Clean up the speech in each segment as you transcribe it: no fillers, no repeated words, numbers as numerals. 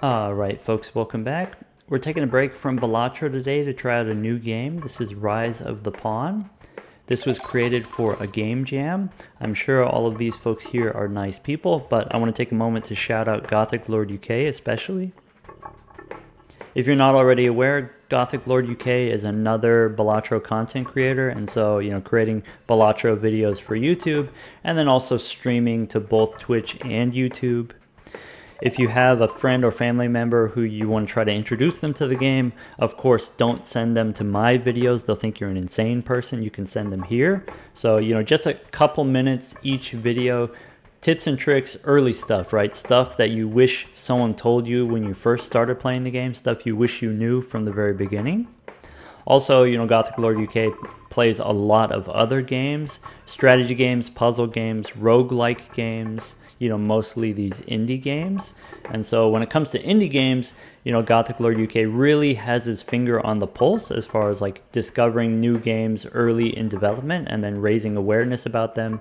All right, folks, welcome back. We're taking a break from Balatro today to try out a new game. This is Rise of the Pawn. This was created for a game jam. I'm sure all of these folks here are nice people, but I want to take a moment to shout out Gothic Lord UK especially. If you're not already aware, Gothic Lord UK is another Balatro content creator, and so, creating Balatro videos for YouTube, and then also streaming to both Twitch and YouTube. If you have a friend or family member who you want to try to introduce them to the game, of course, don't send them to my videos. They'll think you're an insane person. You can send them here. So, just a couple minutes each video, tips and tricks, early stuff, right? Stuff that you wish someone told you when you first started playing the game, stuff you wish you knew from the very beginning. Also, Gothic Lord UK plays a lot of other games, strategy games, puzzle games, roguelike games, mostly these indie games. And so when it comes to indie games, Gothic Lord UK really has his finger on the pulse as far as like discovering new games early in development and then raising awareness about them.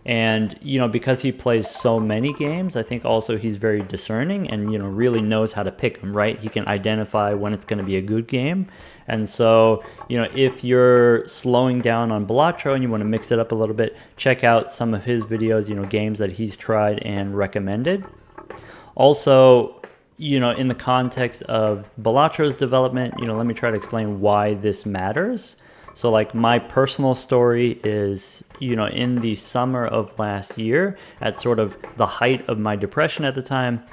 And, because he plays so many games, I think also he's very discerning and, really knows how to pick them, right? He can identify when it's going to be a good game. And so, if you're slowing down on Balatro and you want to mix it up a little bit, check out some of his videos, games that he's tried and recommended. Also, in the context of Balatro's development, let me try to explain why this matters. So like my personal story is, in the summer of last year, at sort of the height of my depression at the time,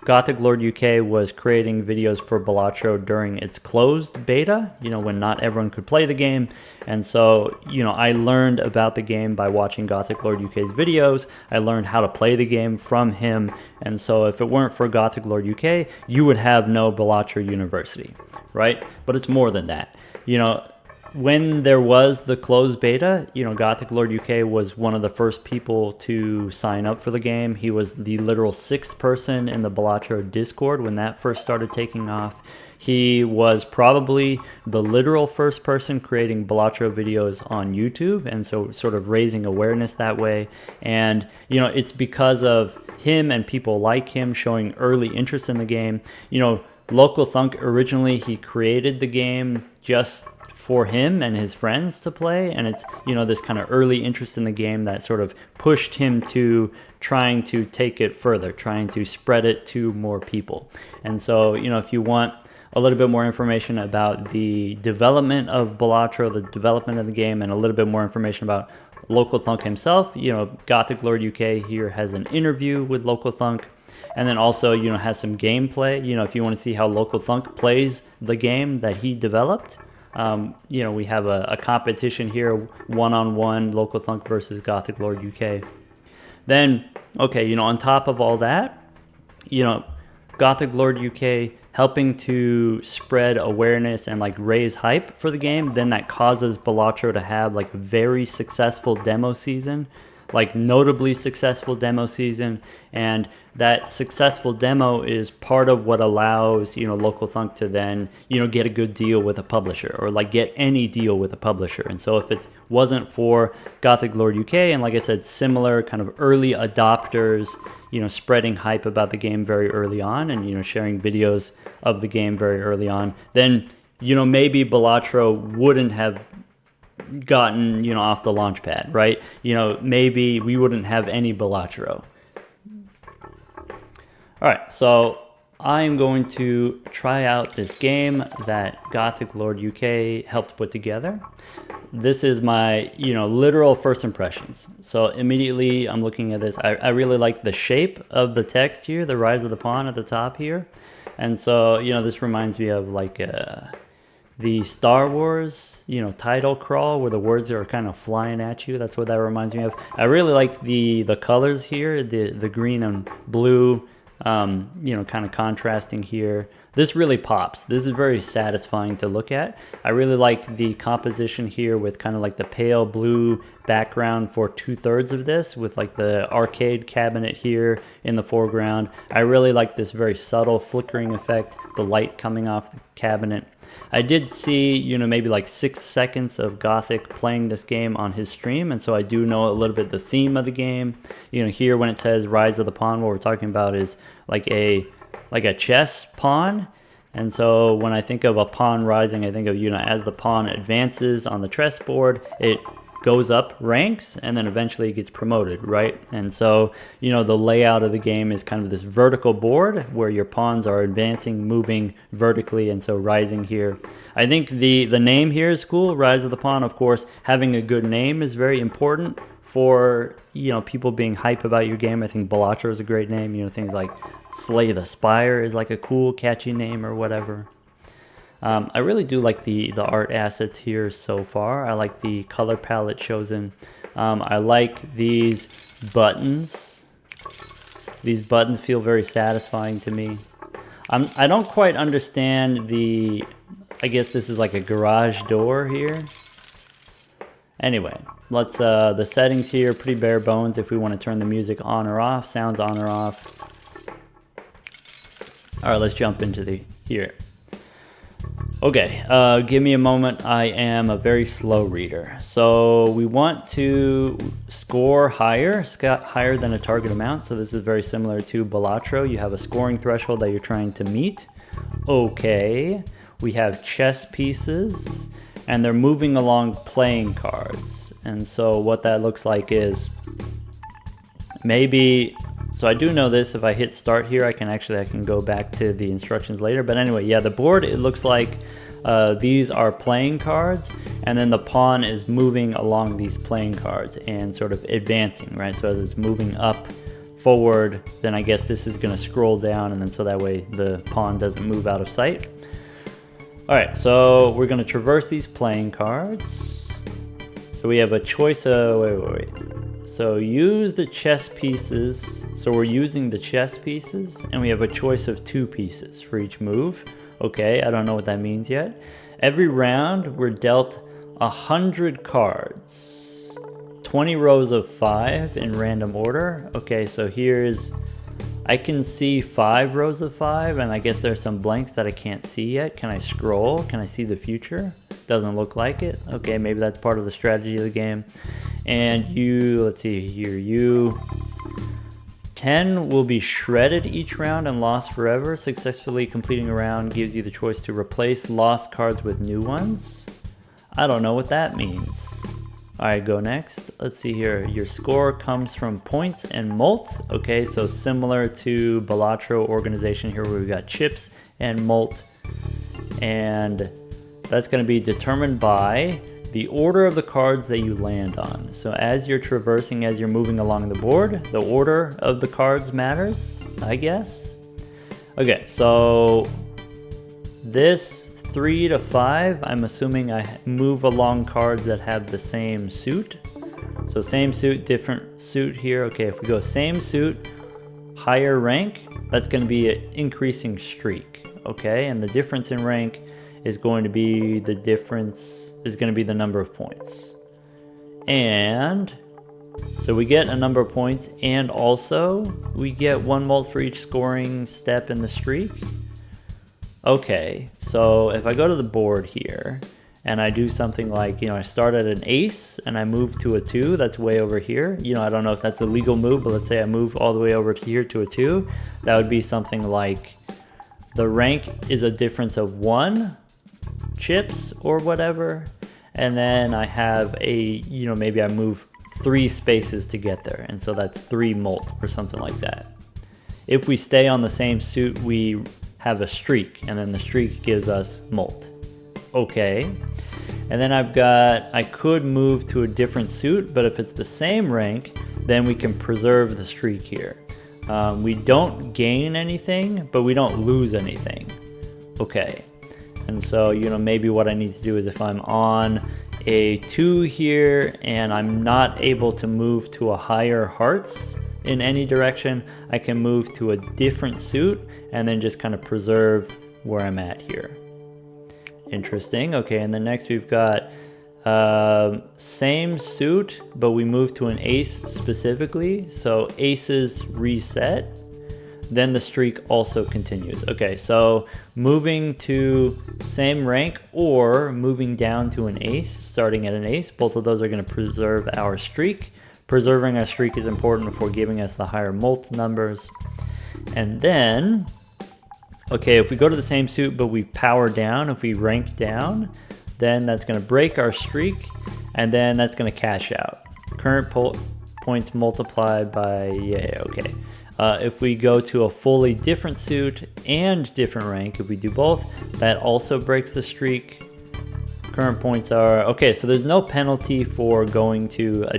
Gothic Lord UK was creating videos for Balatro during its closed beta, when not everyone could play the game. And so, I learned about the game by watching Gothic Lord UK's videos. I learned how to play the game from him. And so if it weren't for Gothic Lord UK, you would have no Balatro University, right? But it's more than that. When there was the closed beta, Gothic Lord UK was one of the first people to sign up for the game. He was the literal sixth person in the Balatro Discord when that first started taking off. He was probably the literal first person creating Balatro videos on YouTube, and so sort of raising awareness that way. And, it's because of him and people like him showing early interest in the game. Local Thunk, originally he created the game just for him and his friends to play, and it's this kind of early interest in the game that sort of pushed him to trying to take it further, trying to spread it to more people. And so if you want a little bit more information about the development of Balatro, the development of the game, and a little bit more information about Local Thunk himself, Gothic Lord UK here has an interview with Local Thunk, and then also has some gameplay. If you want to see how Local Thunk plays the game that he developed, we have a competition here, one-on-one, Local Thunk versus Gothic Lord UK. Then, okay, on top of all that, Gothic Lord UK helping to spread awareness and like raise hype for the game, then that causes Balatro to have like a very successful demo season, like notably successful demo season. And that successful demo is part of what allows, Local Thunk to then, get a good deal with a publisher, or like get any deal with a publisher. And so if it wasn't for Gothic Lord UK and, like I said, similar kind of early adopters, spreading hype about the game very early on and, sharing videos of the game very early on, then, maybe Balatro wouldn't have gotten, off the launch pad, right? Maybe we wouldn't have any Balatro. All right, so I'm going to try out this game that Gothic Lord UK helped put together. This is my, literal first impressions. So immediately I'm looking at this. I really like the shape of the text here, the Rise of the Pawn at the top here. And so, this reminds me of like the Star Wars, title crawl where the words are kind of flying at you. That's what that reminds me of. I really like the colors here, the green and blue, kind of contrasting here. This really pops. This is very satisfying to look at. I really like the composition here with kind of like the pale blue background for 2/3 of this, with like the arcade cabinet here in the foreground. I really like this very subtle flickering effect, the light coming off the cabinet. I did see, maybe like 6 seconds of Gothic playing this game on his stream, and so I do know a little bit the theme of the game. Here when it says Rise of the Pawn, what we're talking about is like like a chess pawn. And so when I think of a pawn rising, I think of, as the pawn advances on the chessboard, it goes up ranks and then eventually it gets promoted, right? And so, the layout of the game is kind of this vertical board where your pawns are advancing, moving vertically, and so rising here. I think the name here is cool, Rise of the Pawn. Of course, having a good name is very important for, people being hype about your game. I think Balatro is a great name. Things like Slay the Spire is like a cool, catchy name or whatever. I really do like the art assets here so far. I like the color palette chosen. I like these buttons. These buttons feel very satisfying to me. I don't quite understand I guess this is like a garage door here. Anyway, let's, the settings here, pretty bare bones if we want to turn the music on or off, sounds on or off. All right, let's jump into here. Okay, give me a moment. I am a very slow reader. So we want to score higher than a target amount. So this is very similar to Balatro. You have a scoring threshold that you're trying to meet. Okay, we have chess pieces and they're moving along playing cards. And so what that looks like is so I do know this, if I hit start here, I can go back to the instructions later. But anyway, yeah, the board, it looks like these are playing cards, and then the pawn is moving along these playing cards and sort of advancing, right? So as it's moving up forward, then I guess this is gonna scroll down, and then so that way the pawn doesn't move out of sight. All right, so we're gonna traverse these playing cards. So we have a choice of, wait. So use the chess pieces. So we're using the chess pieces and we have a choice of 2 pieces for each move. Okay, I don't know what that means yet. Every round we're dealt 100 cards, 20 rows of 5 in random order. Okay, so I can see 5 rows of 5 and I guess there's some blanks that I can't see yet. Can I scroll? Can I see the future? Doesn't look like it. Okay, maybe that's part of the strategy of the game. And let's see here, 10 will be shredded each round and lost forever. Successfully completing a round gives you the choice to replace lost cards with new ones. I don't know what that means. All right, go next. Let's see here. Your score comes from points and molt. Okay, so similar to Balatro organization here where we've got chips and molt. And that's going to be determined by the order of the cards that you land on. So as you're traversing, as you're moving along the board, the order of the cards matters, I guess. Okay, so this 3 to 5, I'm assuming I move along cards that have the same suit. So same suit, different suit here. Okay, if we go same suit, higher rank, that's going to be an increasing streak. Okay, and the difference in rank is going to be the number of points. And so we get a number of points, and also we get 1 molt for each scoring step in the streak. Okay, so if I go to the board here and I do something like, I start at an ace and I move to a 2, that's way over here. I don't know if that's a legal move, but let's say I move all the way over to here to a 2. That would be something like the rank is a difference of 1 chips or whatever, and then I have maybe I move 3 spaces to get there, and so that's 3 molt or something like that. If we stay on the same suit, we have a streak, and then the streak gives us molt. Okay, and then I could move to a different suit, but if it's the same rank, then we can preserve the streak here. We don't gain anything, but we don't lose anything. Okay. And so, maybe what I need to do is if I'm on a 2 here and I'm not able to move to a higher hearts in any direction, I can move to a different suit and then just kind of preserve where I'm at here. Interesting. Okay, and then next we've got same suit, but we move to an ace specifically. So aces reset. Then the streak also continues. Okay, so moving to same rank or moving down to an ace, starting at an ace, both of those are going to preserve our streak. Preserving our streak is important for giving us the higher molt numbers. And then Okay, if we go to the same suit but we power down, if we rank down, then that's going to break our streak, and then that's going to cash out. Current points multiplied by, yeah, okay. If we go to a fully different suit and different rank, if we do both, that also breaks the streak. Current points are, okay, so there's no penalty for going to a,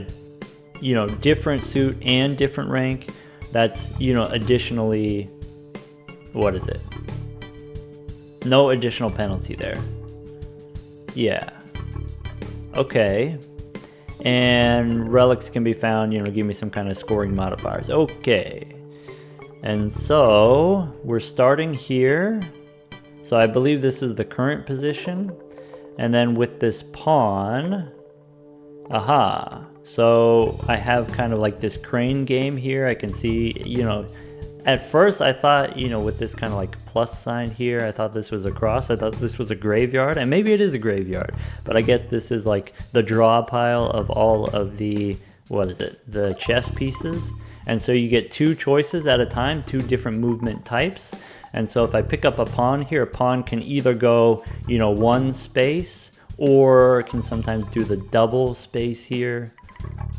different suit and different rank. That's, additionally, what is it? No additional penalty there. Yeah. Okay. And relics can be found, give me some kind of scoring modifiers. Okay. And so we're starting here. So I believe this is the current position. And then with this pawn, aha. So I have kind of like this crane game here. I can see, at first I thought, with this kind of like plus sign here, I thought this was a cross. I thought this was a graveyard, and maybe it is a graveyard, but I guess this is like the draw pile of all of the, the chess pieces. And so you get two choices at a time, two different movement types. And so if I pick up a pawn here, a pawn can either go, one space, or can sometimes do the double space here.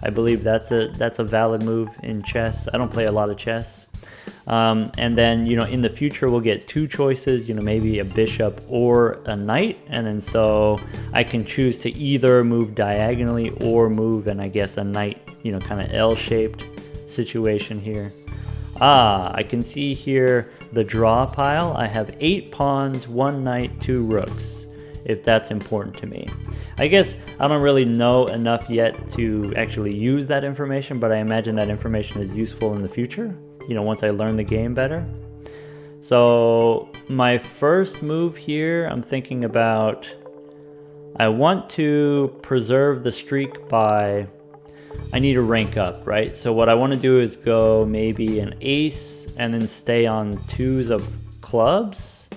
I believe that's a valid move in chess. I don't play a lot of chess. And then, in the future, we'll get two choices, maybe a bishop or a knight. And then so I can choose to either move diagonally or move, and I guess a knight, kind of L-shaped situation here. I can see here the draw pile. I have 8 pawns, 1 knight, 2 rooks, if that's important to me. I guess I don't really know enough yet to actually use that information, but I imagine that information is useful in the future, once I learn the game better. So my first move here, I'm thinking about, I want to preserve the streak by, I need to rank up, right? So what I want to do is go maybe an ace and then stay on 2s of clubs,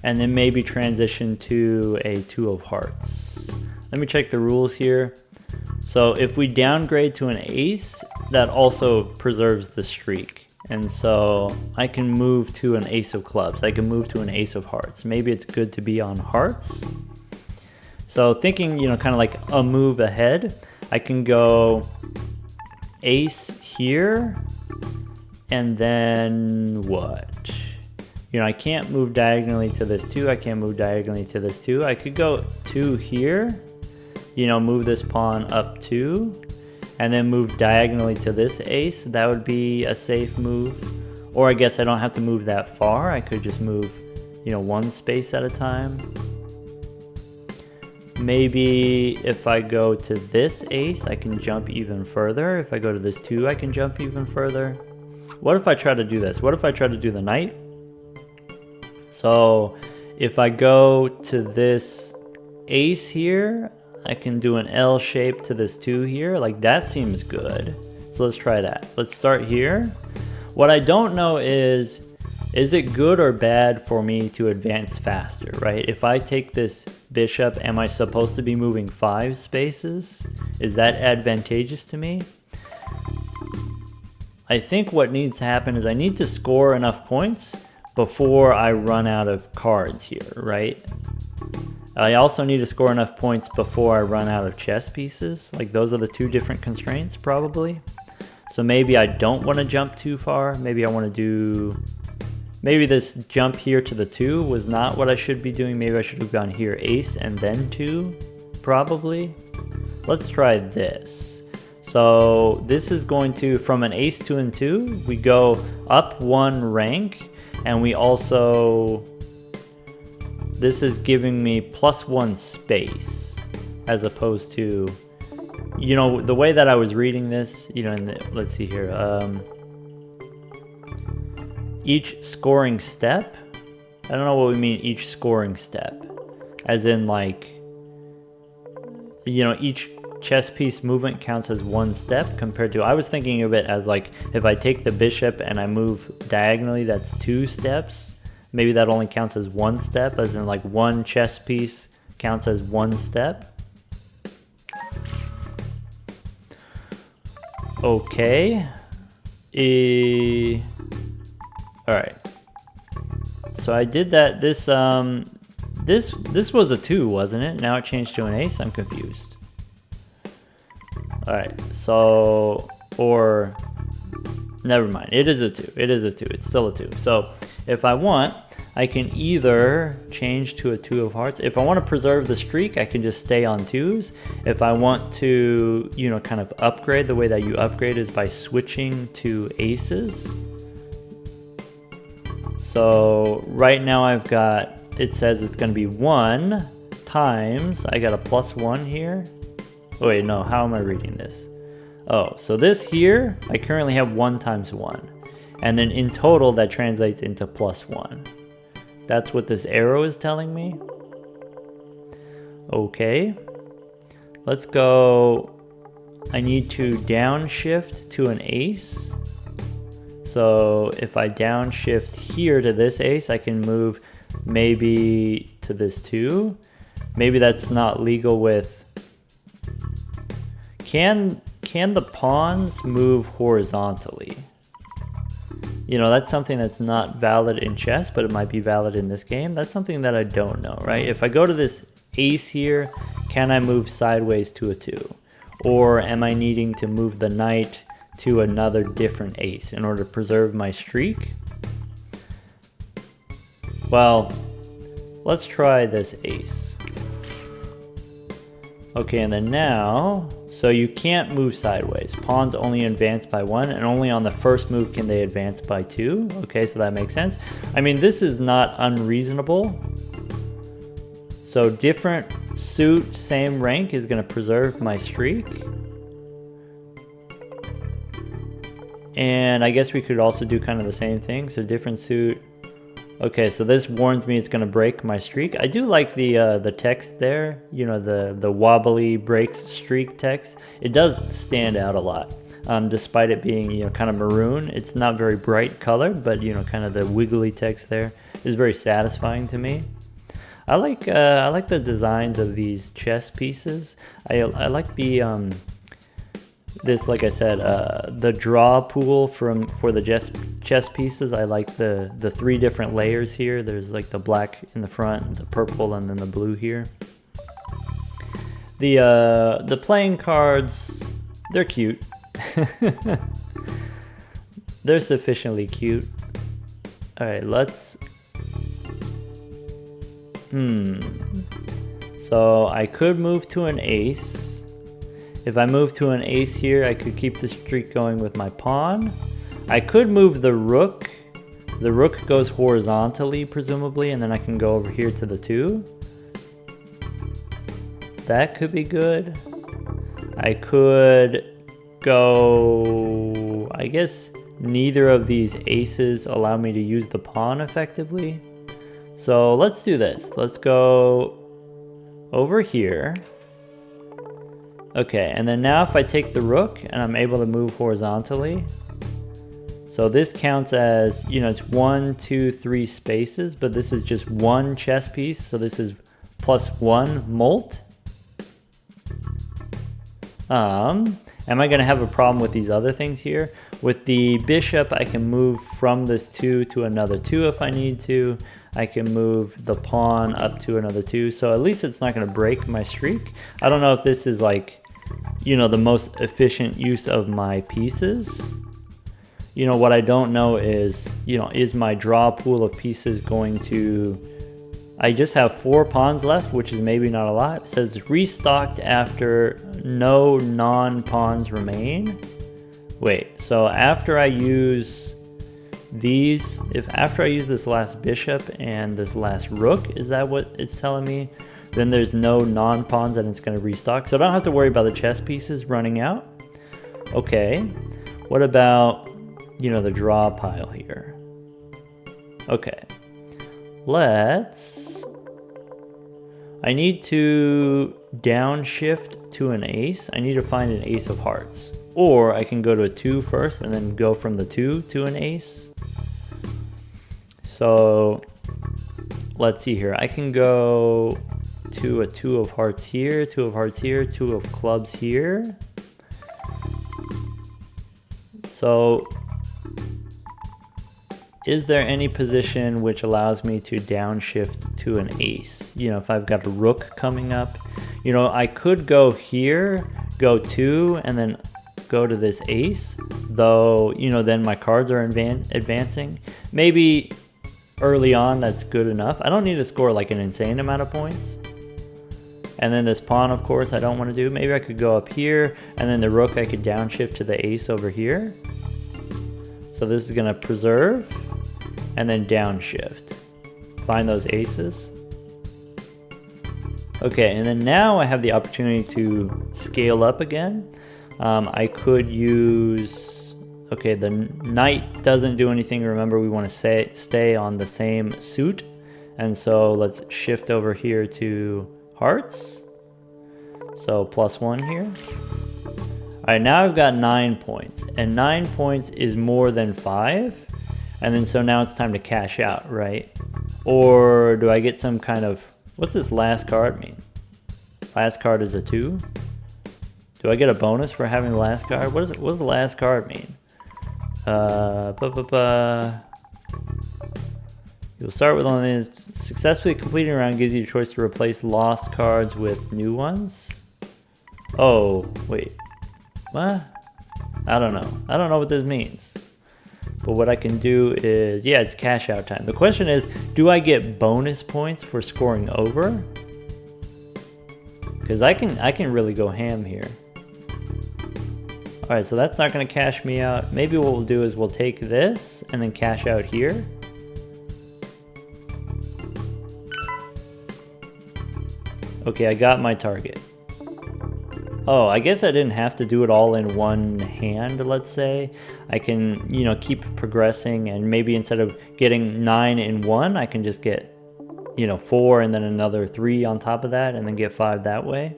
and then maybe transition to a 2 of hearts. Let me check the rules here. So if we downgrade to an ace, that also preserves the streak. And so I can move to an ace of clubs. I can move to an ace of hearts. Maybe it's good to be on hearts. So thinking, kind of like a move ahead, I can go ace here, and then what? I can't move diagonally to this 2. I can't move diagonally to this 2. I could go 2 here, move this pawn up 2, and then move diagonally to this ace. That would be a safe move. Or I guess I don't have to move that far. I could just move, 1 space at a time. Maybe if I go to this ace, I can jump even further. If I go to this 2, I can jump even further. What if I try to do this? What if I try to do the knight? So if I go to this ace here, I can do an L shape to this 2 here. Like, that seems good. So let's try that. Let's start here. What I don't know is it good or bad for me to advance faster, right? If I take this bishop, am I supposed to be moving 5 spaces? Is that advantageous to me? I think what needs to happen is I need to score enough points before I run out of cards here, right? I also need to score enough points before I run out of chess pieces. Like, those are the 2 different constraints, probably. So maybe I don't want to jump too far. Maybe I want to do... Maybe this jump here to the 2 was not what I should be doing. Maybe I should have gone here, ace, and then 2, probably. Let's try this. So this is going to, from an ace to an 2, we go up 1 rank, and we also... This is giving me +1 space, as opposed to, the way that I was reading this, let's see here, each scoring step, I don't know what we mean each scoring step, as in like, each chess piece movement counts as 1 step compared to, I was thinking of it as like, if I take the bishop and I move diagonally, that's 2 steps. Maybe that only counts as 1 step, as in like 1 chess piece counts as 1 step. Okay. Alright. So I did that. This was a 2, wasn't it? Now it changed to an ace. I'm confused. All right. So, or never mind. It is a 2. It is a 2. It's still a 2. So if I want, I can either change to a 2 of hearts. If I want to preserve the streak, I can just stay on 2s. If I want to, you know, kind of upgrade, the way that you upgrade is by switching to aces. So right now I've got, it says it's going to be 1 times, I got a +1 here. Oh wait, no, how am I reading this? Oh, so this here, I currently have 1 times 1. And then in total, that translates into +1. That's what this arrow is telling me. Okay. Let's go. I need to downshift to an ace. So if I downshift here to this ace, I can move maybe to this 2. Maybe that's not legal with... Can the pawns move horizontally? You know, that's something that's not valid in chess, but it might be valid in this game. That's something that I don't know, right? If I go to this ace here, can I move sideways to a 2? Or am I needing to move the knight to another different ace in order to preserve my streak? Well, let's try this ace. Okay, and then now, so you can't move sideways. Pawns only advance by 1, and only on the first move can they advance by 2. Okay, so that makes sense. I mean, this is not unreasonable. So different suit, same rank is going to preserve my streak. And I guess we could also do kind of the same thing. So different suit. Okay, so this warns me it's going to break my streak. I do like the text there, you know, the wobbly breaks streak text. It does stand out a lot, despite it being, you know, kind of maroon. It's not very bright colored, but, you know, kind of the wiggly text there is very satisfying to me. I like the designs of these chess pieces. I like the this, like I said, the draw pool for the chess pieces. I like the 3 different layers here. There's like the black in the front, the purple, and then the blue here. The playing cards, they're cute. They're sufficiently cute. All right, let's. So I could move to an ace. If I move to an ace here, I could keep the streak going with my pawn. I could move the rook. The rook goes horizontally, presumably, and then I can go over here to the 2. That could be good. I could go... I guess neither of these aces allow me to use the pawn effectively. So let's do this. Let's go over here. Okay, and then now if I take the rook and I'm able to move horizontally, so this counts as, you know, it's 1, 2, 3 spaces, but this is just 1 chess piece, so this is +1 molt. Am I going to have a problem with these other things here? With the bishop, I can move from this 2 to another 2 if I need to. I can move the pawn up to another 2, so at least it's not going to break my streak. I don't know if this is like, you know, the most efficient use of my pieces. You know, what I don't know is, you know, is my draw pool of pieces going to... I just have 4 pawns left, which is maybe not a lot. It says restocked after no non-pawns remain. Wait, so after I use these, after I use this last bishop and this last rook, is that what it's telling me? Then there's no non-pawns and it's going to restock. So I don't have to worry about the chess pieces running out. Okay. What about, you know, the draw pile here? Okay. I need to downshift to an ace. I need to find an ace of hearts. Or I can go to a 2 first and then go from the 2 to an ace. So let's see here. I can go to a 2 of hearts here, 2 of hearts here, 2 of clubs here. So is there any position which allows me to downshift to an ace? You know, if I've got a rook coming up, you know, I could go here, go 2, and then go to this ace, though, you know, then my cards are advancing. Maybe early on that's good enough. I don't need to score like an insane amount of points. And then this pawn, of course, I don't want to do. Maybe I could go up here, and then the rook I could downshift to the ace over here. So this is going to preserve, and then downshift. Find those aces. Okay, and then now I have the opportunity to scale up again. I could use... Okay, the knight doesn't do anything. Remember, we want to stay on the same suit. And so let's shift over here to hearts. So +1 here. Alright, now I've got 9 points. And 9 points is more than 5. And then so now it's time to cash out, right? Or do I get some kind of... What's this last card mean? Last card is a 2. Do I get a bonus for having the last card? What does the last card mean? You'll start with only successfully completing a round gives you a choice to replace lost cards with new ones. Oh, wait. What? I don't know. I don't know what this means. But what I can do is, yeah, it's cash out time. The question is, do I get bonus points for scoring over? Because I can really go ham here. Alright, so that's not going to cash me out. Maybe what we'll do is we'll take this and then cash out here. Okay, I got my target. Oh, I guess I didn't have to do it all in one hand, let's say. I can, you know, keep progressing, and maybe instead of getting 9 in one, I can just get, you know, 4 and then another 3 on top of that, and then get 5 that way.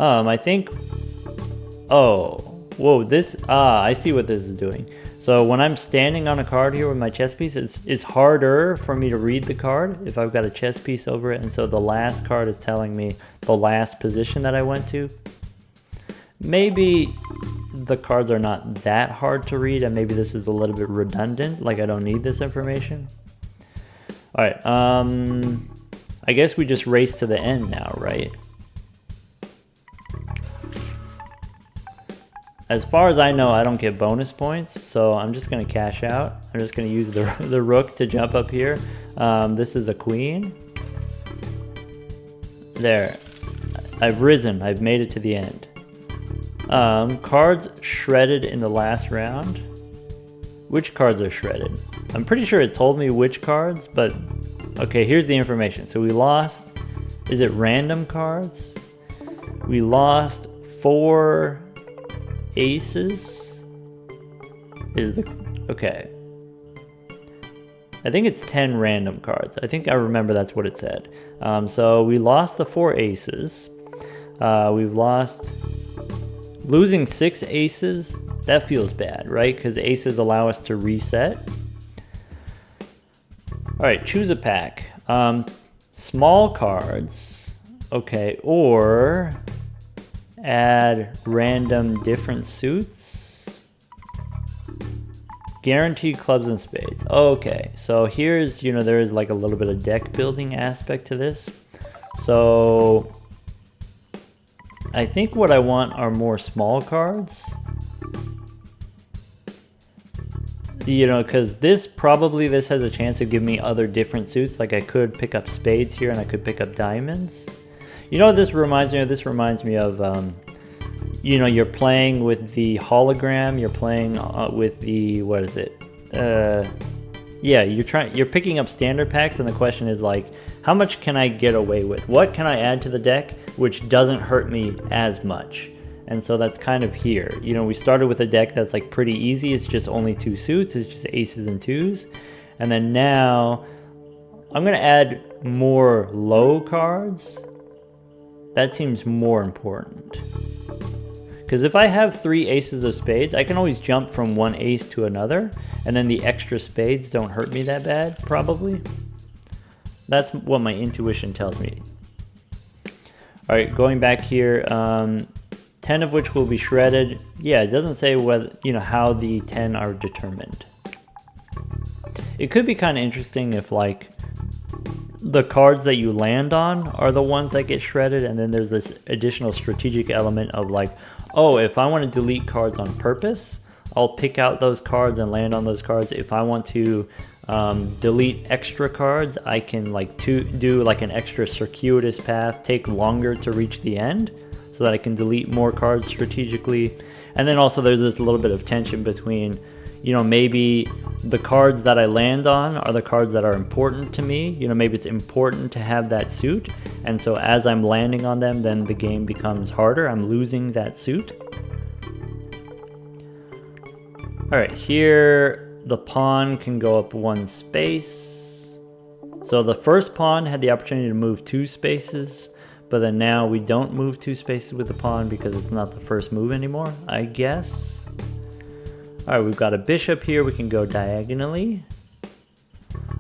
I think... Oh, whoa, this... I see what this is doing. So when I'm standing on a card here with my chess piece, it's harder for me to read the card if I've got a chess piece over it, and so the last card is telling me the last position that I went to. Maybe the cards are not that hard to read, and maybe this is a little bit redundant, like I don't need this information. Alright, I guess we just race to the end now, right? As far as I know, I don't get bonus points, so I'm just going to cash out. I'm just going to use the rook to jump up here. This is a queen. There. I've risen. I've made it to the end. Cards shredded in the last round. Which cards are shredded? I'm pretty sure it told me which cards, but... Okay, here's the information. So we lost... Is it random cards? We lost 4... aces is the... Okay. I think it's 10 random cards. I think I remember that's what it said. So we lost the 4 aces. We've lost... Losing 6 aces, that feels bad, right? Because aces allow us to reset. Alright, choose a pack. Small cards. Okay, or... add random different suits. Guaranteed clubs and spades. Okay, so here's, you know, there is like a little bit of deck building aspect to this. So I think what I want are more small cards. You know, because this has a chance to give me other different suits. Like I could pick up spades here and I could pick up diamonds. You know what this reminds me of? This reminds me of, you know, you're playing with the hologram, you're playing with the, what is it? Yeah, you're picking up standard packs, and the question is like, how much can I get away with? What can I add to the deck which doesn't hurt me as much? And so that's kind of here. You know, we started with a deck that's like pretty easy. It's just only 2 suits. It's just aces and 2s. And then now I'm going to add more low cards. That seems more important. Because if I have 3 aces of spades, I can always jump from one ace to another, and then the extra spades don't hurt me that bad, probably. That's what my intuition tells me. Alright, going back here, 10 of which will be shredded. Yeah, it doesn't say whether, you know, how the 10 are determined. it could be kind of interesting if like the cards that you land on are the ones that get shredded, and then there's this additional strategic element of like, oh, if I want to delete cards on purpose, I'll pick out those cards and land on those cards. If I want to delete extra cards, I can like do like an extra circuitous path, take longer to reach the end so that I can delete more cards strategically. And then also there's this little bit of tension between, you know, maybe the cards that I land on are the cards that are important to me. You know, maybe it's important to have that suit, and so as I'm landing on them, then the game becomes harder. I'm losing that suit. All right, here the pawn can go up 1 space. So the first pawn had the opportunity to move 2 spaces, but then now we don't move 2 spaces with the pawn because it's not the first move anymore, I guess. All right, we've got a bishop here. We can go diagonally.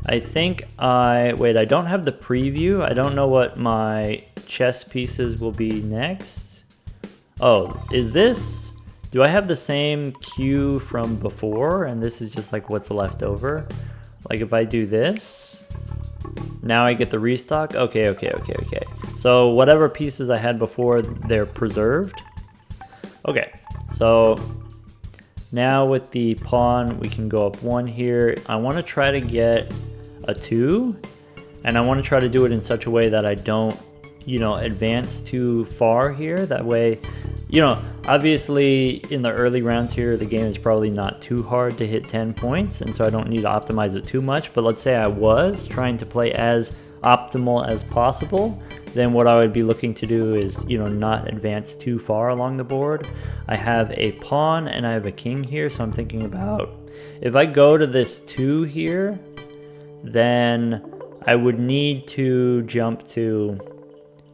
I think wait, I don't have the preview. I don't know what my chess pieces will be next. Oh, do I have the same cue from before? And this is just like what's left over. Like if I do this, now I get the restock. Okay. So whatever pieces I had before, they're preserved. Okay, so now with the pawn, we can go up 1 here. I want to try to get a 2, and I want to try to do it in such a way that I don't, you know, advance too far here. That way, you know, obviously in the early rounds here, the game is probably not too hard to hit 10 points, and so I don't need to optimize it too much. But let's say I was trying to play as optimal as possible, then what I would be looking to do is, you know, not advance too far along the board. I have a pawn and I have a king here, so I'm thinking about if I go to this 2 here, then I would need to jump to,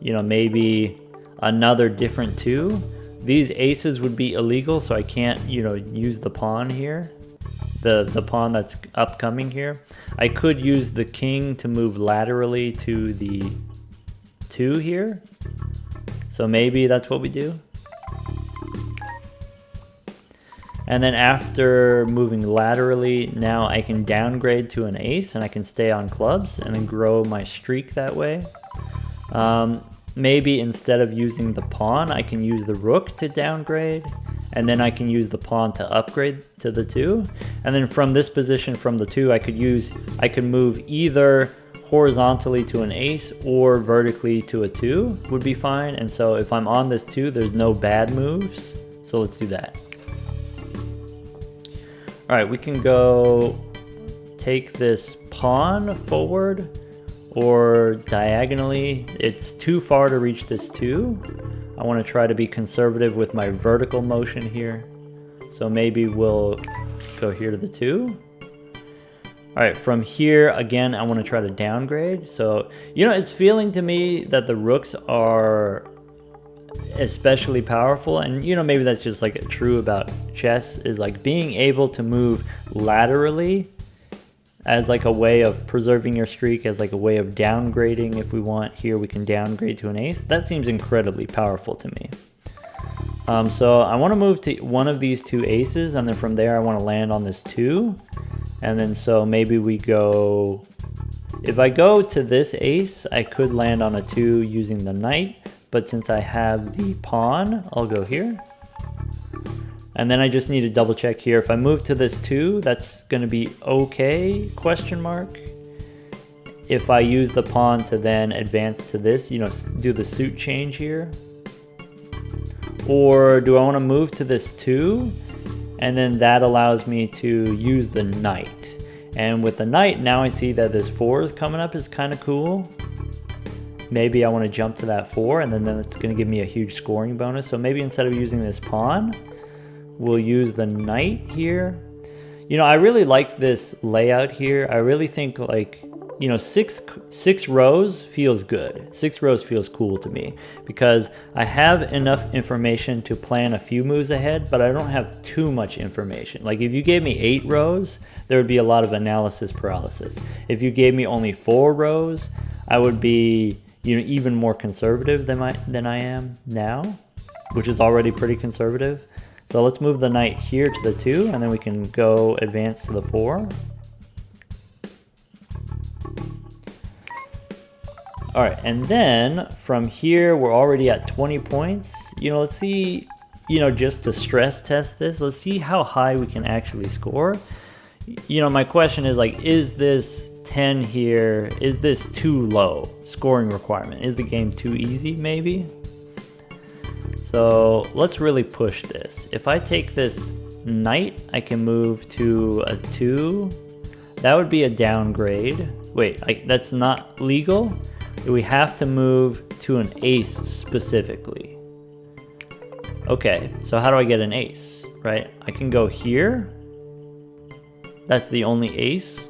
you know, maybe another different 2. These aces would be illegal, so I can't, you know, use the pawn here, the pawn that's upcoming here. I could use the king to move laterally to the 2 here, so maybe that's what we do. And then after moving laterally, now I can downgrade to an ace and I can stay on clubs and then grow my streak that way. Maybe instead of using the pawn, I can use the rook to downgrade, and then I can use the pawn to upgrade to the 2. And then from this position, from the 2, I could move either horizontally to an ace or vertically to a 2 would be fine. And so if I'm on this 2, there's no bad moves. So let's do that. All right, we can go take this pawn forward or diagonally. It's too far to reach this 2. I want to try to be conservative with my vertical motion here. So maybe we'll go here to the 2. All right, from here, again, I want to try to downgrade. So, you know, it's feeling to me that the rooks are especially powerful. And, you know, maybe that's just like true about chess, is like being able to move laterally as like a way of preserving your streak, as like a way of downgrading. If we want here, we can downgrade to an ace. That seems incredibly powerful to me. So I want to move to one of these 2 aces, and then from there I want to land on this 2. And then so maybe we go, if I go to this ace, I could land on a 2 using the knight, but since I have the pawn, I'll go here. And then I just need to double check here. If I move to this 2, that's going to be okay, question mark. If I use the pawn to then advance to this, you know, do the suit change here. Or do I want to move to this 2? And then that allows me to use the knight. And with the knight, now I see that this 4 is coming up, is kind of cool. Maybe I want to jump to that 4, and then it's going to give me a huge scoring bonus. So maybe instead of using this pawn, we'll use the knight here. You know, I really like this layout here. I really think, like, you know, six rows feels good. 6 rows feels cool to me because I have enough information to plan a few moves ahead, but I don't have too much information. Like if you gave me 8 rows, there would be a lot of analysis paralysis. If you gave me only 4 rows, I would be, you know, even more conservative than I am now, which is already pretty conservative. So let's move the knight here to the 2, and then we can go advance to the 4. All right, and then from here, we're already at 20 points. Let's see, just to stress test this, let's see how high we can actually score. My question is like, is this 10 here, is this too low scoring requirement? Is the game too easy maybe? So let's really push this. If I take this knight, I can move to a 2. That would be a downgrade. Wait, that's not legal? We have to move to an ace specifically. Okay, so how do I get an ace, right? I can go here. That's the only ace.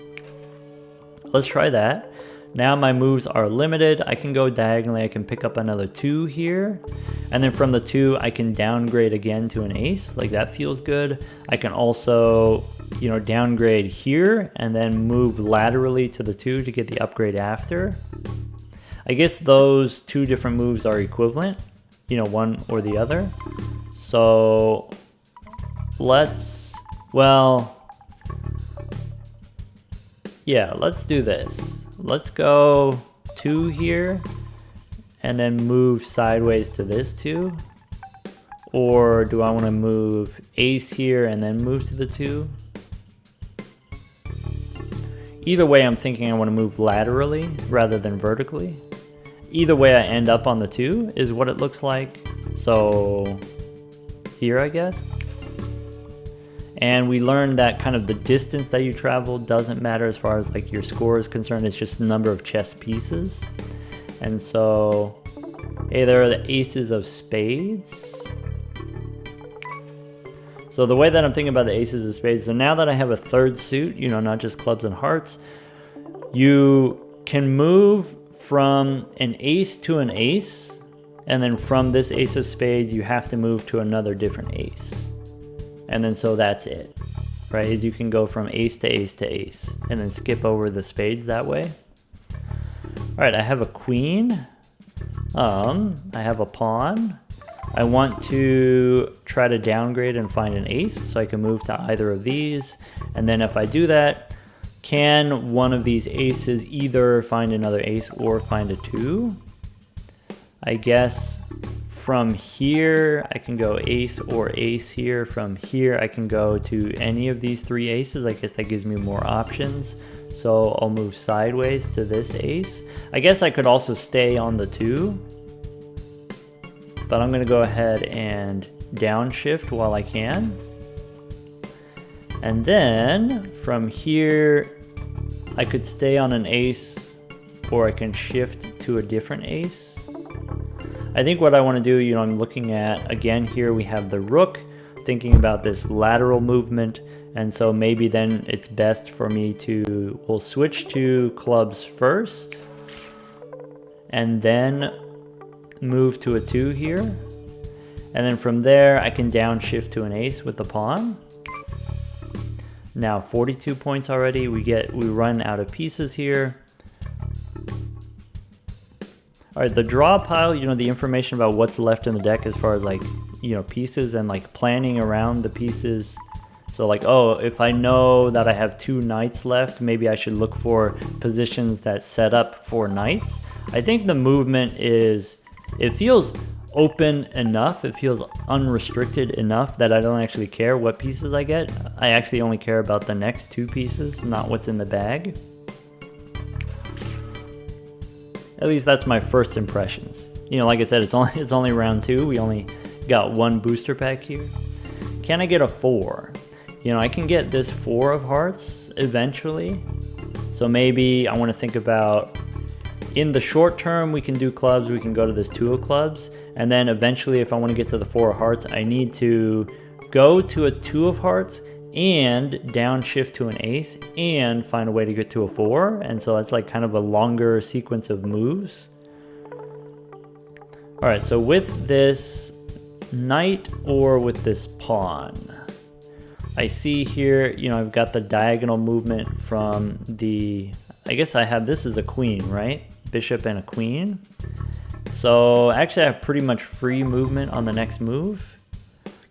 Let's try that. Now my moves are limited. I can go diagonally. I can pick up another 2 here. And then from the 2, I can downgrade again to an ace. Like, that feels good. I can also, downgrade here and then move laterally to the 2 to get the upgrade after. I guess those 2 different moves are equivalent, one or the other. So let's do this. Let's go 2 here and then move sideways to this 2. Or do I want to move ace here and then move to the 2? Either way, I'm thinking I want to move laterally rather than vertically. Either way, I end up on the 2 is what it looks like. So here, I guess. And we learned that kind of the distance that you travel doesn't matter as far as like your score is concerned. It's just the number of chess pieces. And so, hey, there are the aces of spades. So the way that I'm thinking about the aces of spades, so now that I have a third suit, not just clubs and hearts, you can move from an ace to an ace. And then from this ace of spades, you have to move to another different ace. And then so that's it, right? Is you can go from ace to ace to ace and then skip over the spades that way. All right, I have a queen. I have a pawn. I want to try to downgrade and find an ace so I can move to either of these. And then if I do that, can one of these aces either find another ace or find a 2? I guess from here, I can go ace or ace here. From here, I can go to any of these 3 aces. I guess that gives me more options. So I'll move sideways to this ace. I guess I could also stay on the 2. But I'm going to go ahead and downshift while I can. And then from here, I could stay on an ace or I can shift to a different ace. I think what I want to do, I'm looking at, again, here we have the rook, thinking about this lateral movement, and so maybe then it's best for me to, we'll switch to clubs first, and then move to a 2 here, and then from there I can downshift to an ace with the pawn. Now 42 points already, we run out of pieces here. All right, the draw pile, the information about what's left in the deck as far as like, pieces and like planning around the pieces. So like, oh, if I know that I have 2 knights left, maybe I should look for positions that set up for knights. I think the movement it feels open enough, it feels unrestricted enough that I don't actually care what pieces I get. I actually only care about the next 2 pieces, not what's in the bag. At least that's my first impressions. Like I said, it's only round 2. We only got 1 booster pack here. Can I get a 4? I can get this 4 of hearts eventually. So maybe I want to think about, in the short term, we can do clubs, we can go to this 2 of clubs, and then eventually if I want to get to the 4 of hearts, I need to go to a 2 of hearts and downshift to an ace and find a way to get to a 4. And so that's like kind of a longer sequence of moves. All right, so with this knight or with this pawn, I see here, I've got the diagonal movement from the, I guess I have, this is a queen, right? Bishop and a queen. So actually I have pretty much free movement on the next move.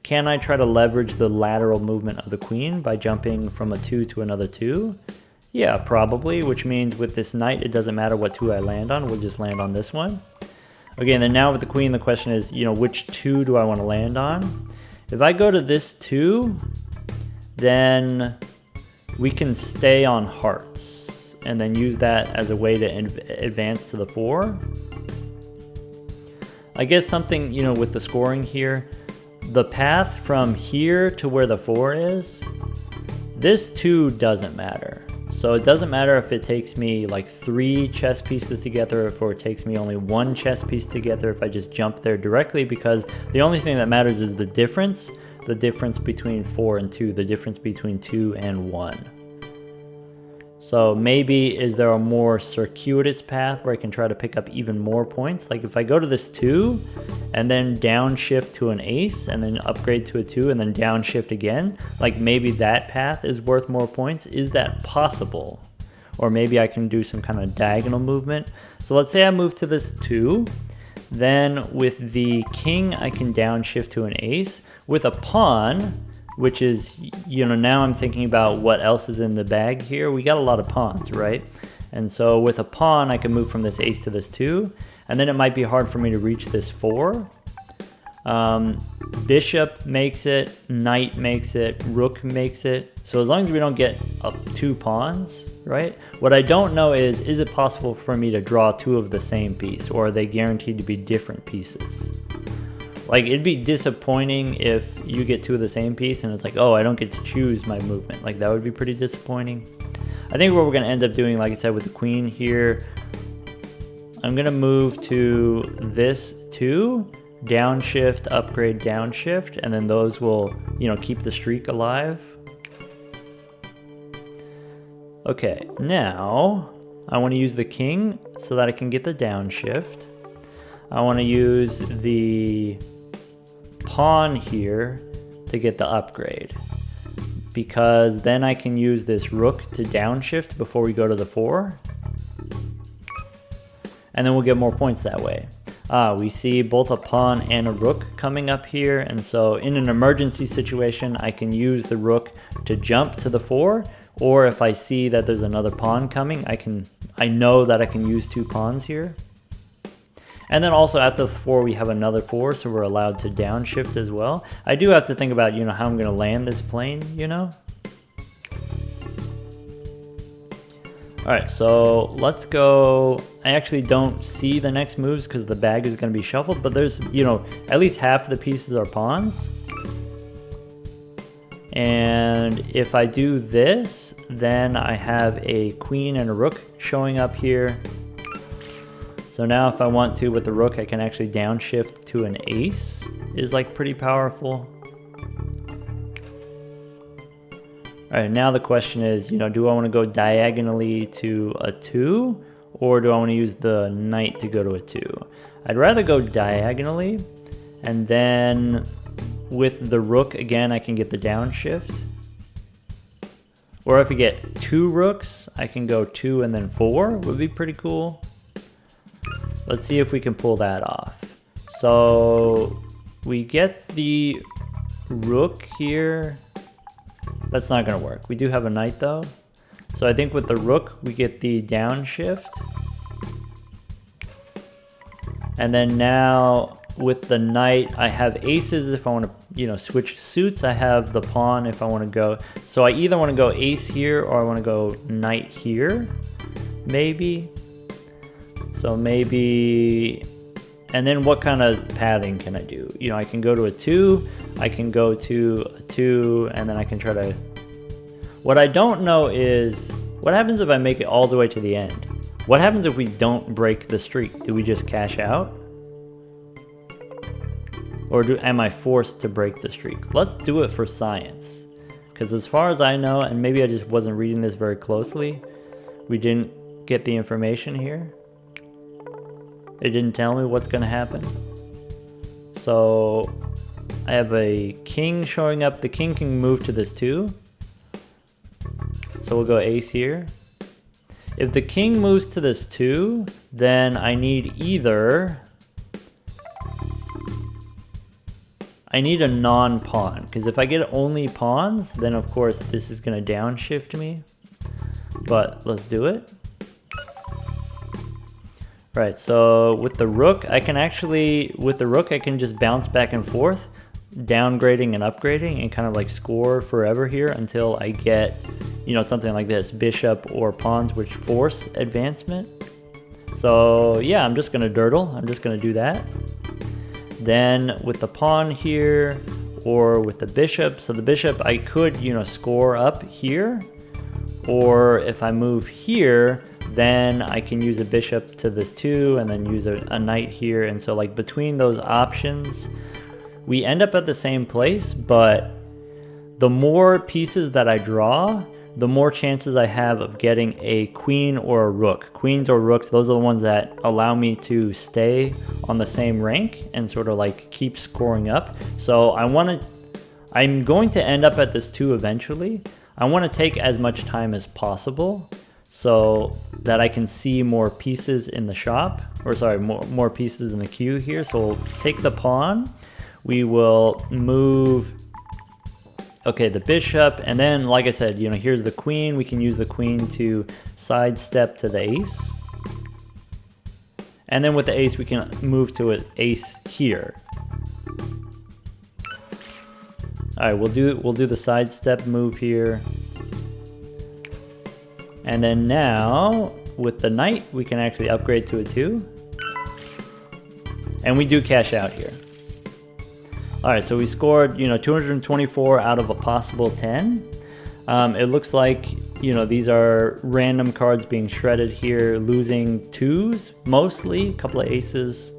Can I try to leverage the lateral movement of the queen by jumping from a 2 to another 2? Yeah, probably, which means with this knight, it doesn't matter what 2 I land on. We'll just land on this one. Okay, and then now with the queen, the question is, you know, which 2 do I want to land on? If I go to this 2, then we can stay on hearts and then use that as a way to advance to the 4. I guess something, you know, with the scoring here, the path from here to where the 4 is, this 2 doesn't matter. So it doesn't matter if it takes me like 3 chess pieces together, or if it takes me only 1 chess piece together if I just jump there directly, because the only thing that matters is the difference between 4 and 2, the difference between 2 and 1. So maybe is there a more circuitous path where I can try to pick up even more points? Like if I go to this 2 and then downshift to an ace and then upgrade to a 2 and then downshift again, like maybe that path is worth more points. Is that possible? Or maybe I can do some kind of diagonal movement. So let's say I move to this 2, then with the king I can downshift to an ace. With a pawn, which is, you know, now I'm thinking about what else is in the bag here. We got a lot of pawns, right? And so with a pawn, I can move from this ace to this 2, and then it might be hard for me to reach this 4. Bishop makes it, knight makes it, rook makes it. So as long as we don't get up 2 pawns, right? What I don't know is it possible for me to draw 2 of the same piece, or are they guaranteed to be different pieces? Like, it'd be disappointing if you get 2 of the same piece and it's like, oh, I don't get to choose my movement. Like, that would be pretty disappointing. I think what we're going to end up doing, like I said, with the queen here, I'm going to move to this 2, downshift, upgrade, downshift, and then those will, you know, keep the streak alive. Okay, now I want to use the king so that I can get the downshift. I want to use the pawn here to get the upgrade, because then I can use this rook to downshift before we go to the 4, and then we'll get more points that way. We see both a pawn and a rook coming up here, and so in an emergency situation I can use the rook to jump to the 4, or if I see that there's another pawn coming, I know that I can use 2 pawns here. And then also at the 4 we have another 4, so we're allowed to downshift as well. I do have to think about, you know, how I'm going to land this plane, you know? Alright, so let's go. I actually don't see the next moves because the bag is going to be shuffled, but there's, you know, at least half of the pieces are pawns. And if I do this, then I have a queen and a rook showing up here. So now if I want to, with the rook, I can actually downshift to an ace. Is like pretty powerful. All right, now the question is, you know, do I want to go diagonally to a 2, or do I want to use the knight to go to a 2? I'd rather go diagonally, and then with the rook, again, I can get the downshift. Or if I get 2 rooks, I can go 2 and then 4, would be pretty cool. Let's see if we can pull that off. So we get the rook here. That's not going to work. We do have a knight though. So I think with the rook, we get the downshift. And then now with the knight, I have aces if I want to, you know, switch suits. I have the pawn if I want to go. So I either want to go ace here or I want to go knight here, maybe. So maybe, and then what kind of pathing can I do? You know, I can go to a 2, I can go to a 2, and then I can try to... What I don't know is, what happens if I make it all the way to the end? What happens if we don't break the streak? Do we just cash out? Or am I forced to break the streak? Let's do it for science. Because as far as I know, and maybe I just wasn't reading this very closely, we didn't get the information here. It didn't tell me what's going to happen. So I have a king showing up. The king can move to this 2. So we'll go ace here. If the king moves to this 2, then I need either... I need a non-pawn, because if I get only pawns, then of course this is going to downshift me. but let's do it. Right, so with the rook, I can just bounce back and forth, downgrading and upgrading, and kind of like score forever here until I get, you know, something like this, bishop or pawns which force advancement. So yeah, I'm just gonna dirtle, I'm just gonna do that. Then with the pawn here, or with the bishop, so the bishop I could, you know, score up here, or if I move here, then I can use a bishop to this 2 and then use a knight here. And so like between those options, we end up at the same place, but the more pieces that I draw, the more chances I have of getting a queen or a rook. Queens or rooks, those are the ones that allow me to stay on the same rank and sort of like keep scoring up. So I'm going to end up at this 2 eventually. I want to take as much time as possible so that I can see more pieces in the shop, or sorry, more pieces in the queue here. So we'll take the pawn, we will move, okay, the bishop, and then like I said, you know, here's the queen. We can use the queen to sidestep to the ace. And then with the ace, we can move to an ace here. All right, we'll do the sidestep move here. And then now, with the knight, we can actually upgrade to a 2. And we do cash out here. All right, so we scored, you know, 224 out of a possible 10. It looks like, you know, these are random cards being shredded here, losing 2s, mostly, a couple of aces.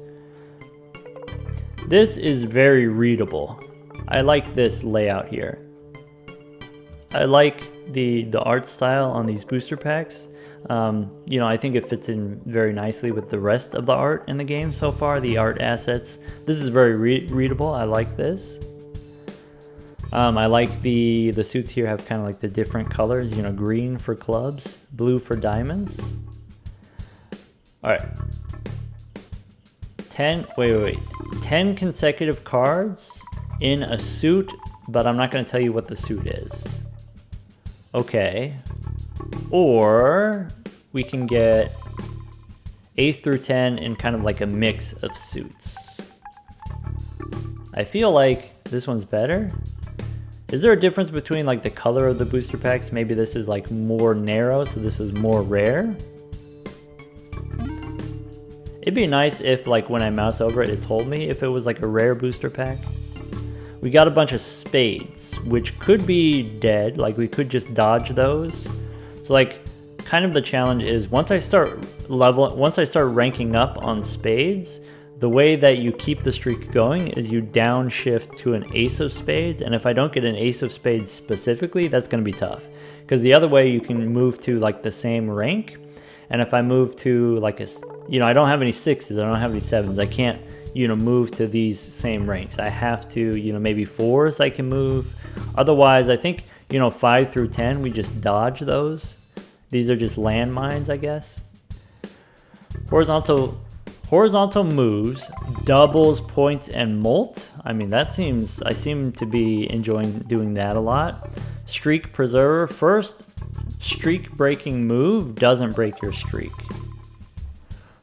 This is very readable. I like this layout here. I like the art style on these booster packs. You know, I think it fits in very nicely with the rest of the art in the game so far, the art assets. This is very readable. I like this. I like the suits here have kind of like the different colors, you know, green for clubs, blue for diamonds. All right. 10 consecutive cards in a suit, but I'm not going to tell you what the suit is. Okay. Or we can get ace through 10 in kind of like a mix of suits. I feel like this one's better. Is there a difference between like the color of the booster packs? Maybe this is like more narrow, so this is more rare. It'd be nice if like when I mouse over it, it told me if it was like a rare booster pack. We got a bunch of spades, which could be dead. Like we could just dodge those. So like kind of the challenge is once I start ranking up on spades, the way that you keep the streak going is you downshift to an ace of spades. And if I don't get an ace of spades specifically, that's going to be tough. Because the other way you can move to like the same rank. And if I move to like I don't have any 6s, I don't have any 7s. I can't, move to these same ranks. I have to, maybe 4s I can move. Otherwise, I think, 5 through 10, we just dodge those. These are just landmines, I guess. Horizontal moves, doubles, points, and molt. I mean, I seem to be enjoying doing that a lot. Streak preserver. First streak breaking move doesn't break your streak.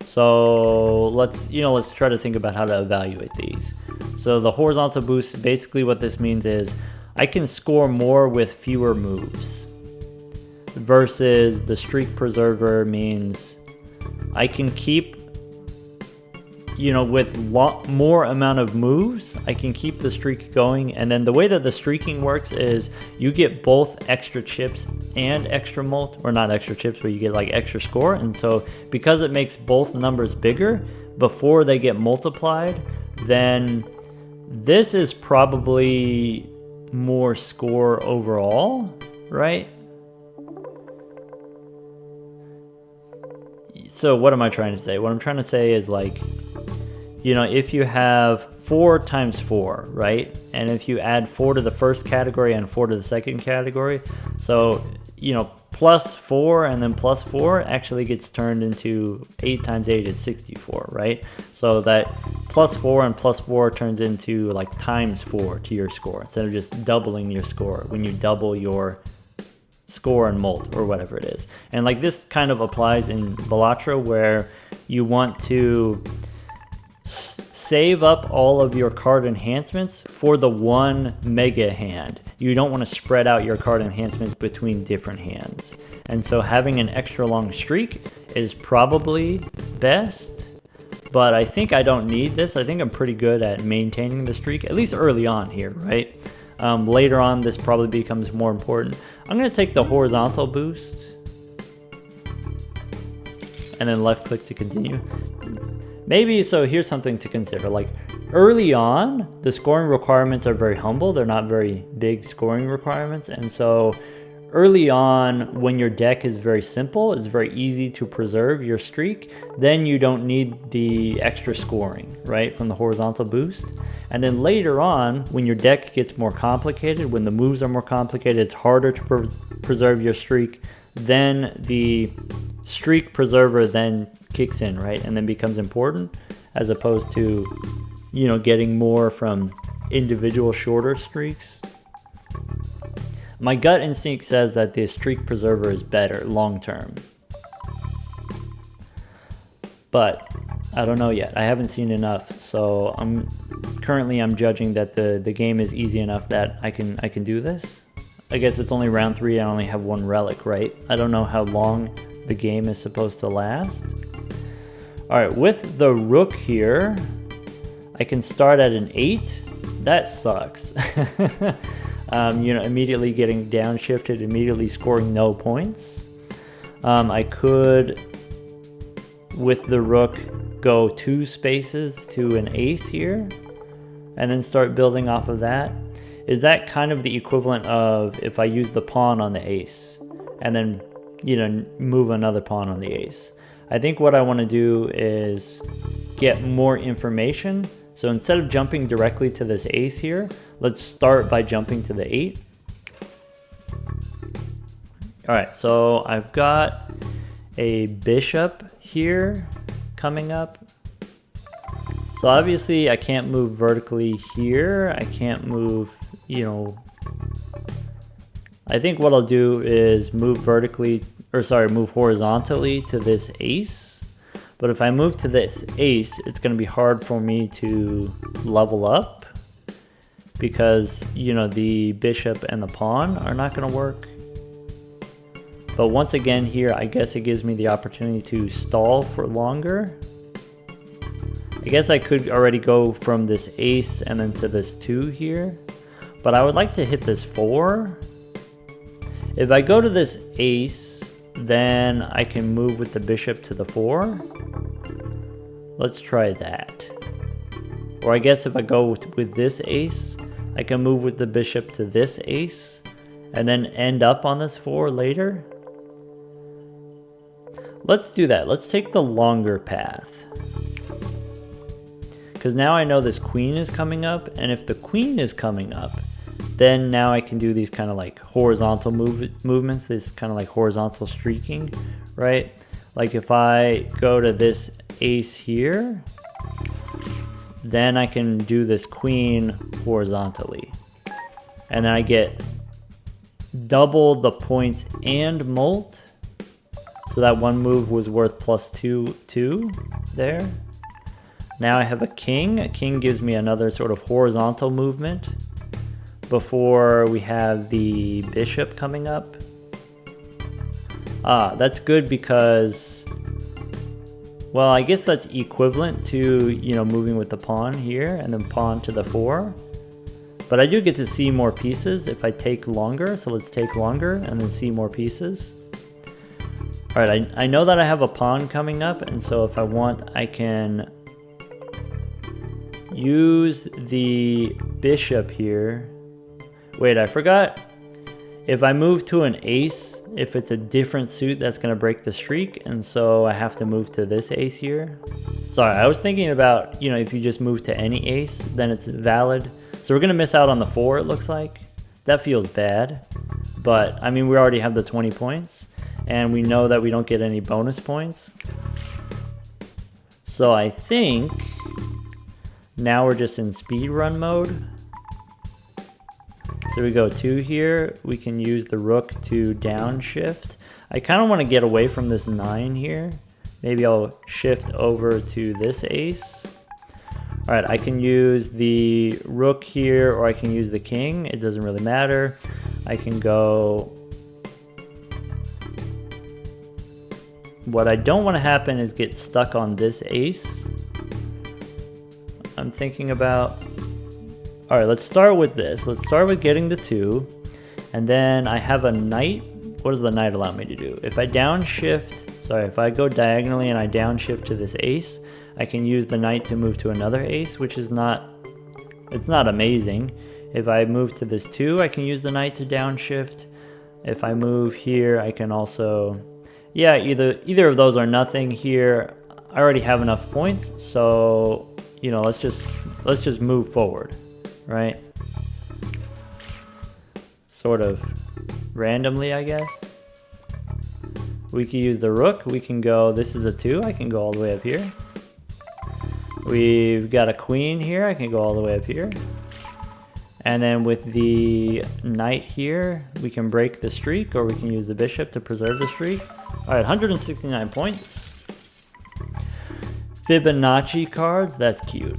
So let's try to think about how to evaluate these. So the horizontal boost, basically what this means is I can score more with fewer moves. Versus the streak preserver means I can keep, with more amount of moves, I can keep the streak going. And then the way that the streaking works is you get both extra chips and extra molt, or not extra chips, but you get like extra score. And so because it makes both numbers bigger before they get multiplied, then this is probably more score overall, right? So what am I trying to say? What I'm trying to say is like, if you have 4 times 4, right? And if you add 4 to the first category and 4 to the second category, so, plus 4 and then plus 4 actually gets turned into 8 times 8 is 64, right? So that plus 4 and plus 4 turns into like times 4 to your score instead of just doubling your score when you double your score and molt or whatever it is. And like this kind of applies in Balatro, where you want to save up all of your card enhancements for the one mega hand. You don't want to spread out your card enhancements between different hands. And so having an extra long streak is probably best, but I think I don't need this. I think I'm pretty good at maintaining the streak, at least early on here, right? Later on, this probably becomes more important. I'm going to take the horizontal boost and then left click to continue. Maybe, so here's something to consider. Like early on, the scoring requirements are very humble. They're not very big scoring requirements. And so early on, when your deck is very simple, it's very easy to preserve your streak. Then you don't need the extra scoring, right, from the horizontal boost. And then later on, when your deck gets more complicated, when the moves are more complicated, it's harder to preserve your streak, then the streak preserver then kicks in, right, and then becomes important, as opposed to, you know, getting more from individual shorter streaks. My gut instinct says that the streak preserver is better long term, but I don't know yet. I haven't seen enough, so I'm judging that the game is easy enough that I can do this. I guess it's only round 3. I only have 1 relic, right? I don't know how long the game is supposed to last. All right, with the rook here, I can start at an 8. That sucks. You know, immediately getting downshifted, immediately scoring no points. I could, with the rook, go 2 spaces to an ace here, and then start building off of that. Is that kind of the equivalent of if I use the pawn on the ace, and then, you know, move another pawn on the ace? I think what I want to do is get more information. So instead of jumping directly to this ace here, let's start by jumping to the 8. All right, so I've got a bishop here coming up. So obviously I can't move vertically here. I can't move, you know, I think what I'll do is move move horizontally to this ace. But if I move to this ace, it's going to be hard for me to level up because, you know, the bishop and the pawn are not going to work. But once again here, I guess it gives me the opportunity to stall for longer. I guess I could already go from this ace and then to this 2 here. But I would like to hit this 4. If I go to this ace, then I can move with the bishop to the 4. Let's try that. Or I guess if I go with this ace, I can move with the bishop to this ace and then end up on this 4 later. Let's do that. Let's take the longer path. Because now I know this queen is coming up, and if the queen is coming up, then now I can do these kind of like horizontal movements, this kind of like horizontal streaking, right? Like if I go to this ace here, then I can do this queen horizontally. And then I get double the points and molt. So that one move was worth +2 there. Now I have a king. A king gives me another sort of horizontal movement before we have the bishop coming up. That's good because, well, I guess that's equivalent to, you know, moving with the pawn here and then pawn to the 4. But I do get to see more pieces if I take longer. So let's take longer and then see more pieces. All right, I know that I have a pawn coming up, and so if I want, I can use the bishop here. Wait, I forgot. If I move to an ace, if it's a different suit, that's going to break the streak, and so I have to move to this ace here. Sorry, I was thinking about, you know, if you just move to any ace, then it's valid. So we're going to miss out on the 4, it looks like. That feels bad, but I mean, we already have the 20 points, and we know that we don't get any bonus points. So I think now we're just in speedrun mode. So we go 2 here. We can use the rook to downshift. I kind of want to get away from this 9 here. Maybe I'll shift over to this ace. All right, I can use the rook here, or I can use the king. It doesn't really matter. I can go... What I don't want to happen is get stuck on this ace. I'm thinking about... All right, let's start with this. Let's start with getting the 2. And then I have a knight. What does the knight allow me to do? If I downshift, sorry, if I go diagonally and I downshift to this ace, I can use the knight to move to another ace, which is not, it's not amazing. If I move to this 2, I can use the knight to downshift. If I move here, I can also... Yeah, either of those are nothing here. I already have enough points, so you know, let's just move forward, right? Sort of randomly, I guess. We can use the rook. We can go, this is a 2, I can go all the way up here. We've got a queen here, I can go all the way up here. And then with the knight here, we can break the streak, or we can use the bishop to preserve the streak. All right, 169 points. Fibonacci cards, that's cute.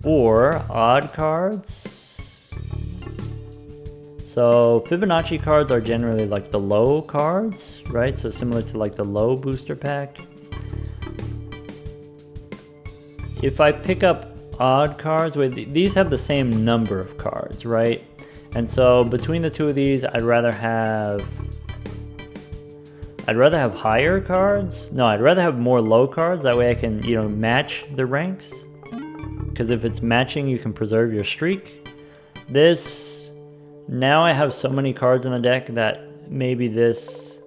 Or odd cards. So Fibonacci cards are generally like the low cards, right? So similar to like the low booster pack. If I pick up odd cards, these have the same number of cards, right? And so between the two of these, I'd rather have higher cards. No, I'd rather have more low cards. That way I can, you know, match the ranks. Because if it's matching, you can preserve your streak. This, now I have so many cards in the deck that maybe this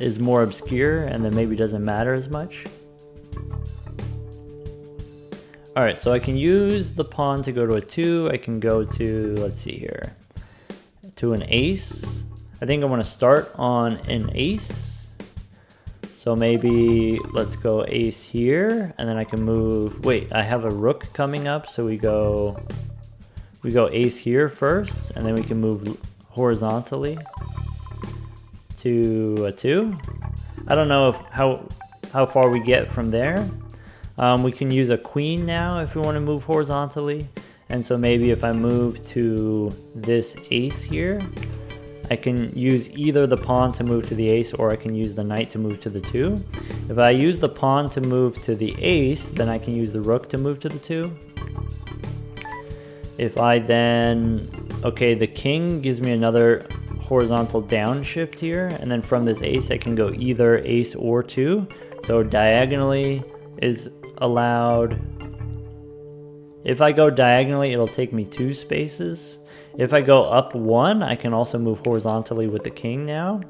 is more obscure and then maybe doesn't matter as much. All right, so I can use the pawn to go to a 2. I can go to, let's see here, to an ace. I think I want to start on an ace. So maybe let's go ace here, and then I can move, wait, I have a rook coming up, so we go ace here first, and then we can move horizontally to a 2. I don't know how far we get from there. We can use a queen now if we want to move horizontally. And so maybe if I move to this ace here, I can use either the pawn to move to the ace, or I can use the knight to move to the 2. If I use the pawn to move to the ace, then I can use the rook to move to the 2. If I then, okay, the king gives me another horizontal downshift here, and then from this ace I can go either ace or 2. So diagonally is allowed. If I go diagonally, it'll take me 2 spaces. If I go up 1, I can also move horizontally with the king now.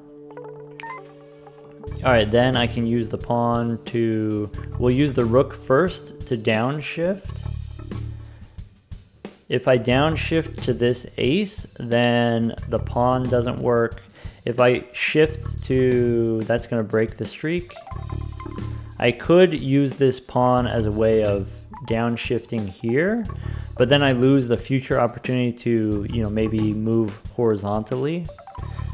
All right, then I can use the pawn to, we'll use the rook first to downshift. If I downshift to this ace, then the pawn doesn't work. If I shift to, that's gonna break the streak. I could use this pawn as a way of downshifting here, but then I lose the future opportunity to, you know, maybe move horizontally.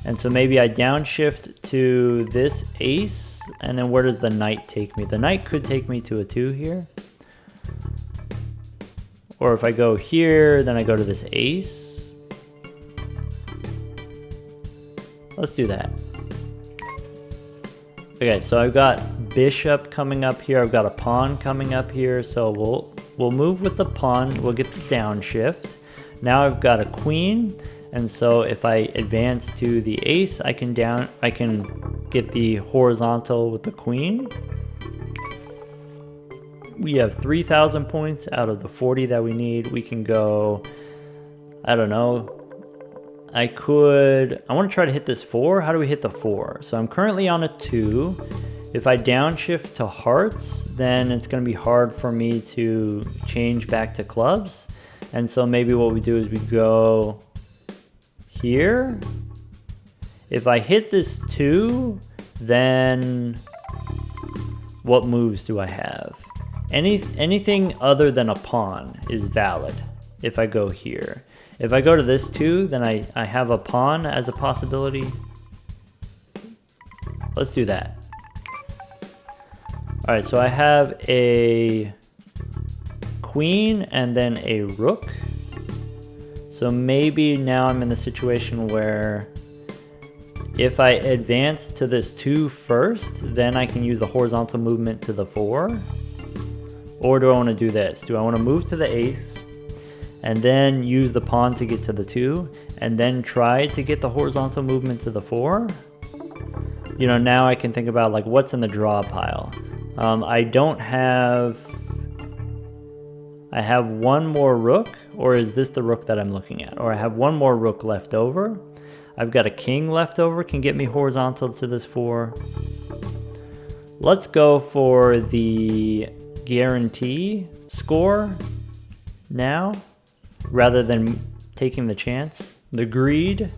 And so maybe I downshift to this ace, and then where does the knight take me? The knight could take me to a 2 here. Or if I go here, then I go to this ace. Let's do that. Okay, so I've got bishop coming up here. I've got a pawn coming up here. So we'll move with the pawn. We'll get the downshift. Now I've got a queen, and so if I advance to the ace, I can get the horizontal with the queen. We have 3,000 points out of the 40 that we need. We can go, I don't know. I want to try to hit this 4. How do we hit the 4? So I'm currently on a 2. If I downshift to hearts, then it's going to be hard for me to change back to clubs. And so maybe what we do is we go here. If I hit this 2, then what moves do I have? Anything other than a pawn is valid. if I go here. If I go to this 2, then I have a pawn as a possibility. Let's do that. Alright, so I have a queen and then a rook. So maybe now I'm in the situation where if I advance to this 2 first, then I can use the horizontal movement to the 4. Or do I want to do this? Do I want to move to the ace and then use the pawn to get to the 2 and then try to get the horizontal movement to the 4? You know, now I can think about like what's in the draw pile. I have one more rook, or is this the rook that I'm looking at? Or I have one more rook left over. I've got a king left over, can get me horizontal to this 4. Let's go for the guarantee score now, rather than taking the chance. The greed.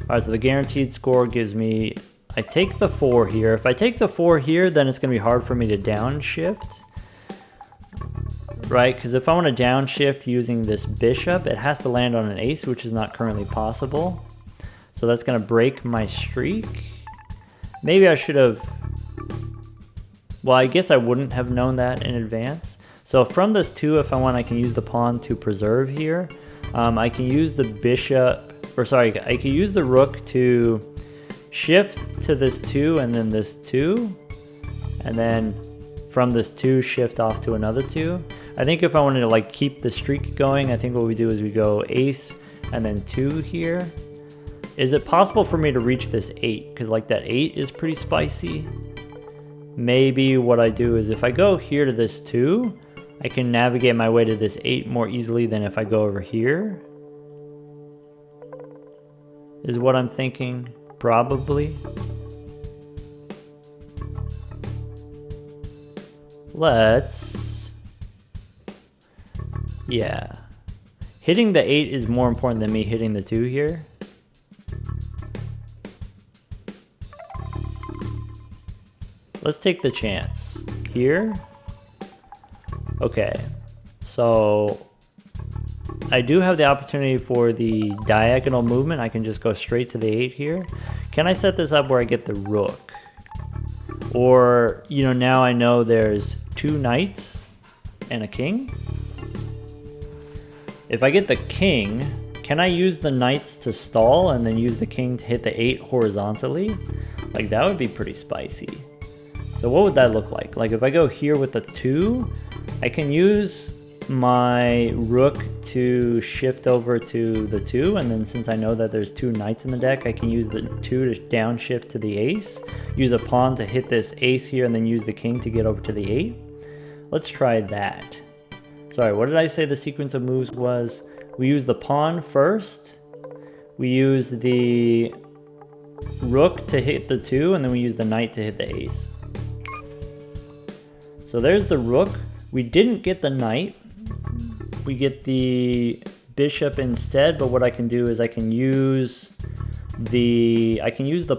Alright, so the guaranteed score gives me, I take the 4 here. If I take the 4 here, then it's going to be hard for me to downshift. Right, because if I want to downshift using this bishop, it has to land on an ace, which is not currently possible. So that's going to break my streak. Maybe I should have... Well, I guess I wouldn't have known that in advance. So from this 2, if I want, I can use the pawn to preserve here. I can use the bishop, or sorry, I can use the rook to shift to this 2 and then this 2. And then from this 2, shift off to another 2. I think if I wanted to like keep the streak going, I think what we do is we go ace and then 2 here. Is it possible for me to reach this 8? Because like that 8 is pretty spicy. Maybe what I do is if I go here to this 2, I can navigate my way to this 8 more easily than if I go over here. Is what I'm thinking, probably. Yeah. Hitting the 8 is more important than me hitting the 2 here. Let's take the chance. Here. Okay. So I do have the opportunity for the diagonal movement. I can just go straight to the 8 here. Can I set this up where I get the rook? Or, you know, now I know there's 2 knights and a king. If I get the king, can I use the knights to stall and then use the king to hit the 8 horizontally? Like, that would be pretty spicy. So what would that look like? Like, if I go here with the 2, I can use my rook to shift over to the 2, and then since I know that there's 2 knights in the deck, I can use the 2 to downshift to the ace, use a pawn to hit this ace here, and then use the king to get over to the 8. Let's try that. Sorry, what did I say the sequence of moves was? We use the pawn first, we use the rook to hit the 2, and then we use the knight to hit the ace. So there's the rook. We didn't get the knight. We get the bishop instead, but what I can do is I can use the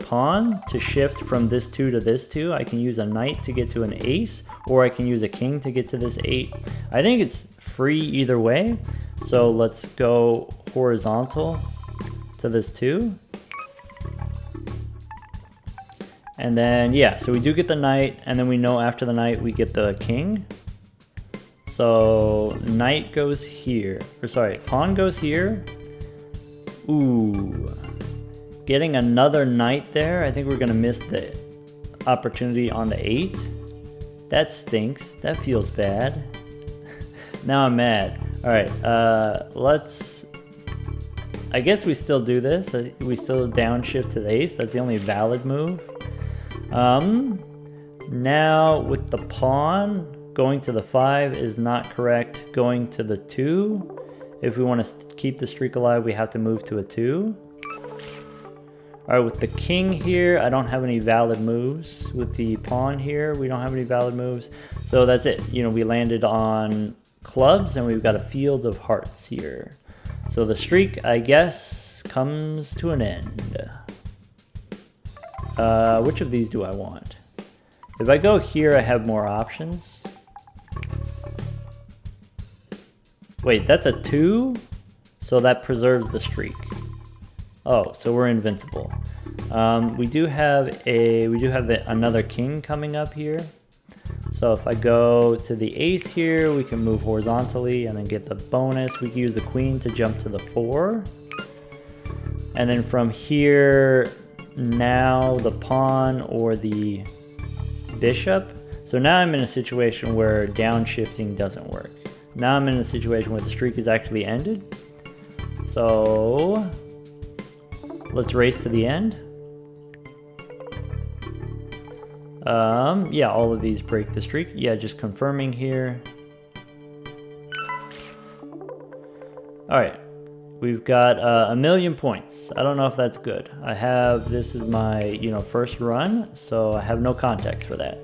pawn to shift from this 2 to this 2. I can use a knight to get to an ace, or I can use a king to get to this 8. I think it's free either way. So let's go horizontal to this 2. And then, yeah, so we do get the knight, and then we know after the knight we get the king. So knight goes here, or sorry, pawn goes here. Ooh, getting another knight there. I think we're gonna miss the opportunity on the 8. That stinks, that feels bad. Now I'm mad. All right, I guess we still do this. We still downshift to the ace. That's the only valid move. Now with the pawn, going to the 5 is not correct. Going to the 2, if we want to keep the streak alive, we have to move to a 2. All right, with the king here, I don't have any valid moves. With the pawn here, we don't have any valid moves. So that's it. You know, we landed on clubs, and we've got a field of hearts here. So the streak, I guess, comes to an end. Which of these do I want? If I go here, I have more options. Wait, that's a 2? So that preserves the streak. Oh, so we're invincible. We do have another king coming up here. So if I go to the ace here, we can move horizontally and then get the bonus. We can use the queen to jump to the 4. And then from here, now the pawn or the bishop. So now I'm in a situation where downshifting doesn't work. Now I'm in a situation where the streak is actually ended. So let's race to the end. Yeah, all of these break the streak. Yeah, just confirming here. All right, we've got 1,000,000 points. I don't know if that's good. This is my, first run, so I have no context for that.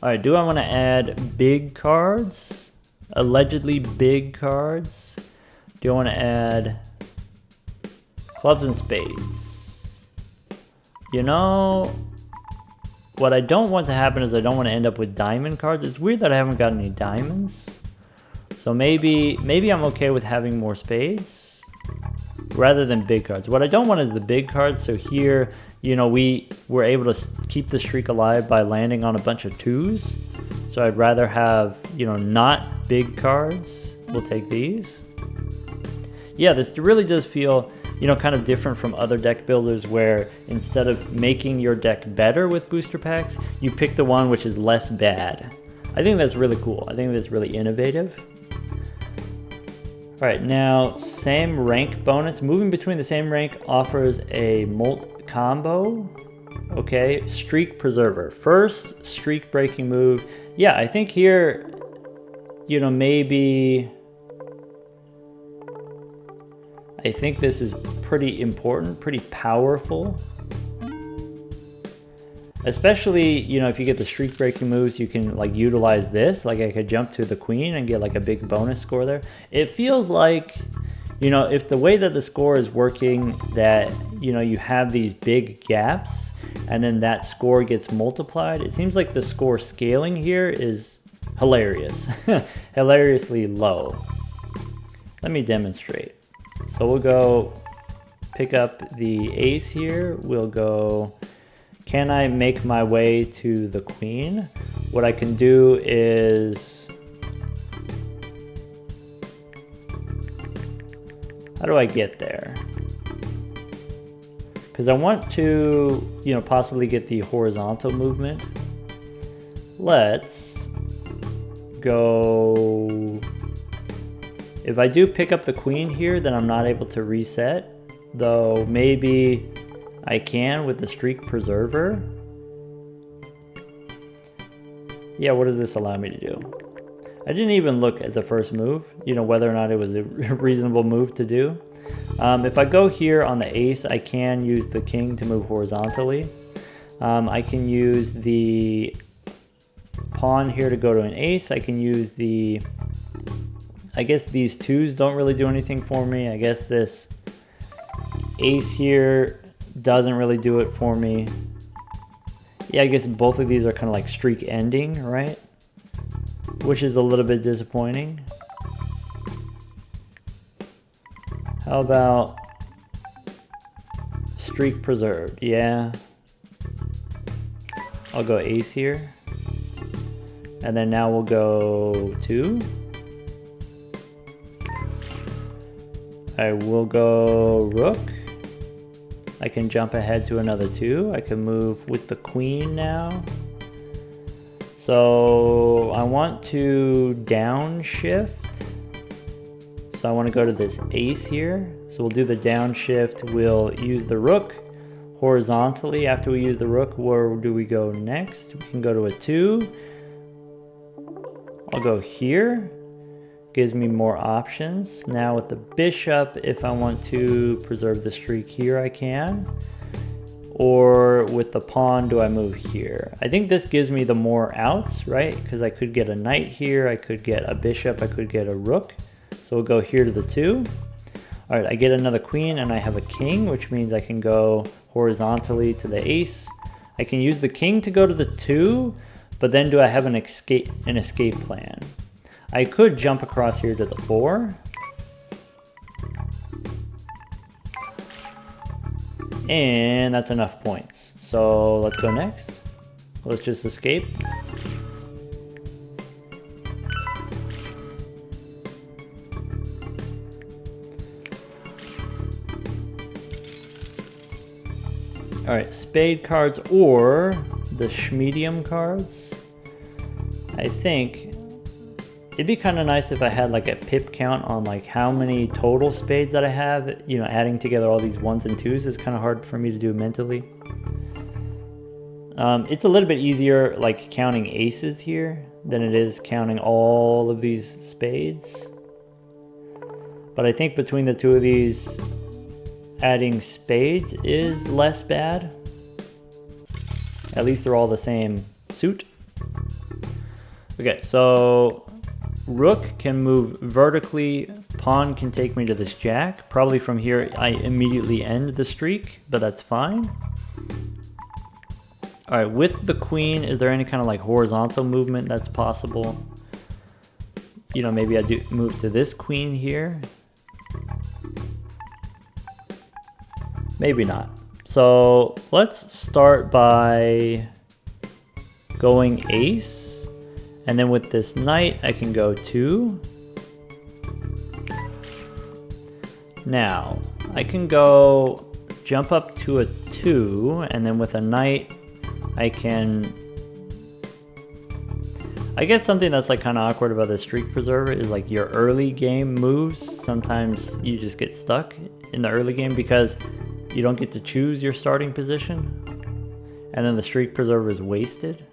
All right, do I want to add big cards? Allegedly big cards. Do I want to add clubs and spades? What I don't want to happen is I don't want to end up with diamond cards. It's weird that I haven't got any diamonds. So maybe I'm okay with having more spades rather than big cards. What I don't want is the big cards. So here, we were able to keep the streak alive by landing on a bunch of 2s. So I'd rather have, not big cards. We'll take these. Yeah, this really does feel, kind of different from other deck builders where instead of making your deck better with booster packs, you pick the one which is less bad. I think that's really cool. I think that's really innovative. All right, now same rank bonus. Moving between the same rank offers a molt combo. Okay, streak preserver. First streak breaking move. Yeah, I think here, maybe... I think this is pretty important, pretty powerful. Especially, if you get the streak breaking moves, you can utilize this. Like I could jump to the queen and get a big bonus score there. It feels like, if the way that the score is working, that, you have these big gaps and then that score gets multiplied. It seems like the score scaling here is hilarious, hilariously low. Let me demonstrate. So we'll go pick up the ace here. We'll go, can I make my way to the queen? What I can do is, how do I get there? Because I want to, possibly get the horizontal movement. Let's go. If I do pick up the queen here, then I'm not able to reset, though maybe I can with the streak preserver. Yeah, what does this allow me to do? I didn't even look at the first move, whether or not it was a reasonable move to do. If I go here on the ace, I can use the king to move horizontally. I can use the pawn here to go to an ace. I can use the... I guess these 2s don't really do anything for me. I guess this ace here doesn't really do it for me. Yeah, I guess both of these are kind of like streak ending, right? Which is a little bit disappointing. How about streak preserved? Yeah. I'll go ace here. And then now we'll go 2. I will go rook. I can jump ahead to another 2. I can move with the queen now. So I want to downshift. So I want to go to this ace here. So we'll do the downshift. We'll use the rook horizontally. After we use the rook, where do we go next? We can go to a 2. I'll go here. Gives me more options. Now with the bishop, if I want to preserve the streak here, I can. Or with the pawn, do I move here? I think this gives me the more outs, right? Because I could get a knight here, I could get a bishop, I could get a rook. So we'll go here to the 2. All right, I get another queen and I have a king, which means I can go horizontally to the ace. I can use the king to go to the 2, but then do I have an escape plan? I could jump across here to the 4. And that's enough points. So let's go next. Let's just escape. Alright, spade cards or the schmedium cards. I think it'd be kind of nice if I had like a pip count on like how many total spades that I have. You know, adding together all these 1s and 2s is kind of hard for me to do mentally. It's a little bit easier like counting aces here than it is counting all of these spades. But I think between the two of these, adding spades is less bad. At least they're all the same suit. Okay, so rook can move vertically, pawn can take me to this jack. Probably from here I immediately end the streak, but that's fine. Alright, with the queen, is there any kind of like horizontal movement that's possible? You know, maybe I do move to this queen here. Maybe not. So let's start by going ace. And then with this knight, I can go 2. Now, I can go jump up to a 2, and then with a knight, I can... I guess something that's like kind of awkward about the streak preserver is like your early game moves. Sometimes you just get stuck in the early game because you don't get to choose your starting position, and then the streak preserver is wasted.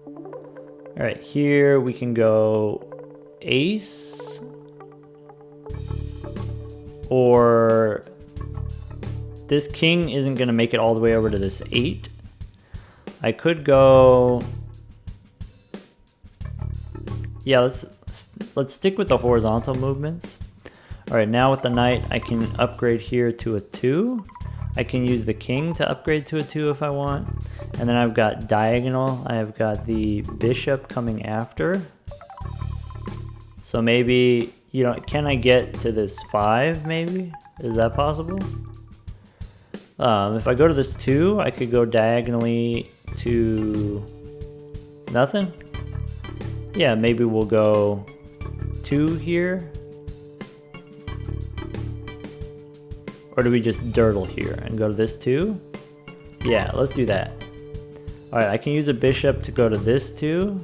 All right, here we can go ace, or this king isn't gonna make it all the way over to this 8. I could go, yeah, let's stick with the horizontal movements. All right, now with the knight, I can upgrade here to a 2. I can use the king to upgrade to a 2 if I want. And then I've got diagonal. I've got the bishop coming after. So maybe, you know, can I get to this 5 maybe? Is that possible? If I go to this 2, I could go diagonally to nothing. Yeah, maybe we'll go 2 here. Or do we just dirtle here and go to this 2? Yeah, let's do that. Alright, I can use a bishop to go to this 2.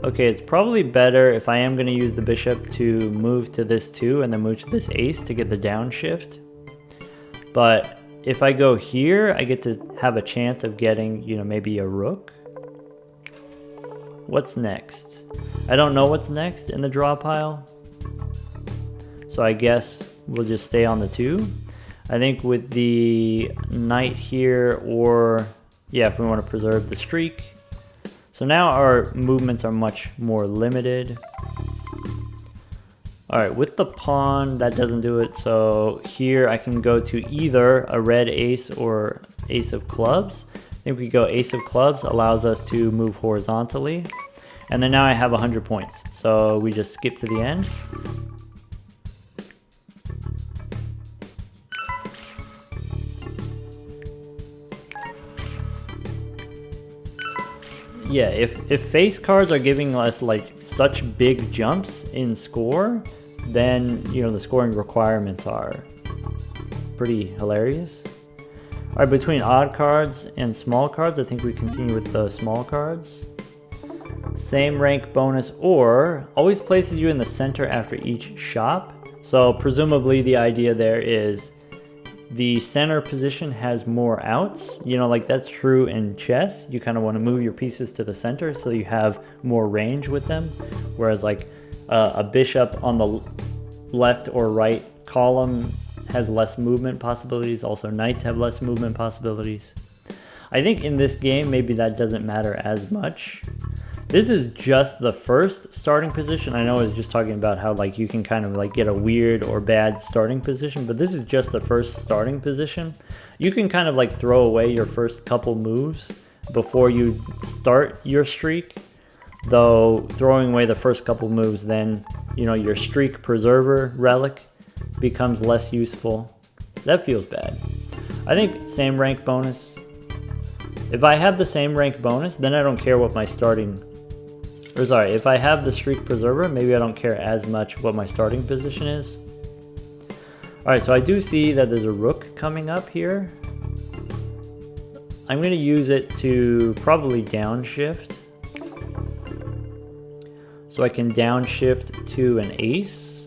Okay, it's probably better if I am going to use the bishop to move to this 2 and then move to this ace to get the downshift. But if I go here, I get to have a chance of getting, you know, maybe a rook. What's next? I don't know what's next in the draw pile. So I guess we'll just stay on the 2. I think with the knight here, or yeah, if we want to preserve the streak. So now our movements are much more limited. All right, with the pawn, that doesn't do it. So here I can go to either a red ace or ace of clubs. I think we go ace of clubs, allows us to move horizontally. And then now I have 100 points. So we just skip to the end. Yeah, if face cards are giving us like such big jumps in score, then, you know, the scoring requirements are pretty hilarious. All right, between odd cards and small cards, I think we continue with the small cards. Same rank bonus, or always places you in the center after each shop. So presumably the idea there is the center position has more outs. You know, like that's true in chess. You kind of want to move your pieces to the center so you have more range with them. Whereas like a bishop on the left or right column has less movement possibilities. Also knights have less movement possibilities. I think in this game, maybe that doesn't matter as much This is just the first starting position. I know I was just talking about how like you can kind of like get a weird or bad starting position, but this is just the first starting position. You can kind of like throw away your first couple moves before you start your streak, though throwing away the first couple moves, then, you know, your streak preserver relic becomes less useful. That feels bad. I think same rank bonus. If I have the same rank bonus, then I don't care what my starting... Or sorry, if I have the streak preserver, maybe I don't care as much what my starting position is. Alright, so I do see that there's a rook coming up here. I'm going to use it to probably downshift. So I can downshift to an ace.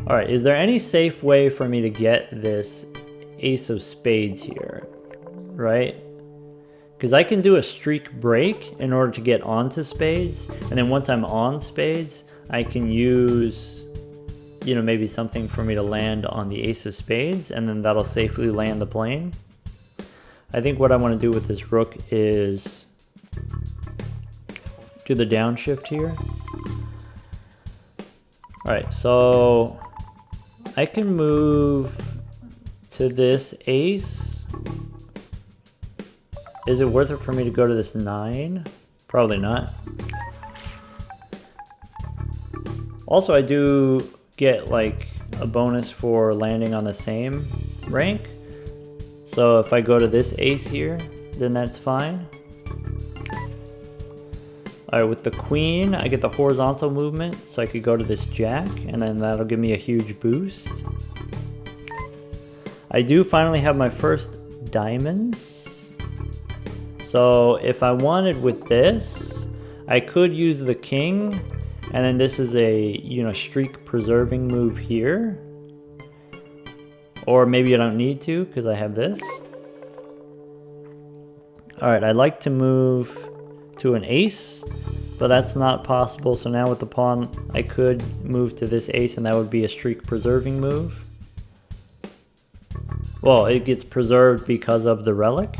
Alright, is there any safe way for me to get this ace of spades here? Right? Because I can do a streak break in order to get onto spades, and then once I'm on spades, I can use, you know, maybe something for me to land on the ace of spades, and then that'll safely land the plane. I think what I want to do with this rook is do the downshift here. Alright, so I can move to this ace. Is it worth it for me to go to this 9? Probably not. Also, I do get like a bonus for landing on the same rank. So if I go to this ace here, then that's fine. Alright, with the queen, I get the horizontal movement, so I could go to this jack, and then that'll give me a huge boost. I do finally have my first diamonds. So if I wanted with this, I could use the king, and then this is a, you know, streak preserving move here. Or maybe I don't need to because I have this. Alright, I'd like to move to an ace, but that's not possible. So now with the pawn, I could move to this ace, and that would be a streak preserving move. Well, it gets preserved because of the relic.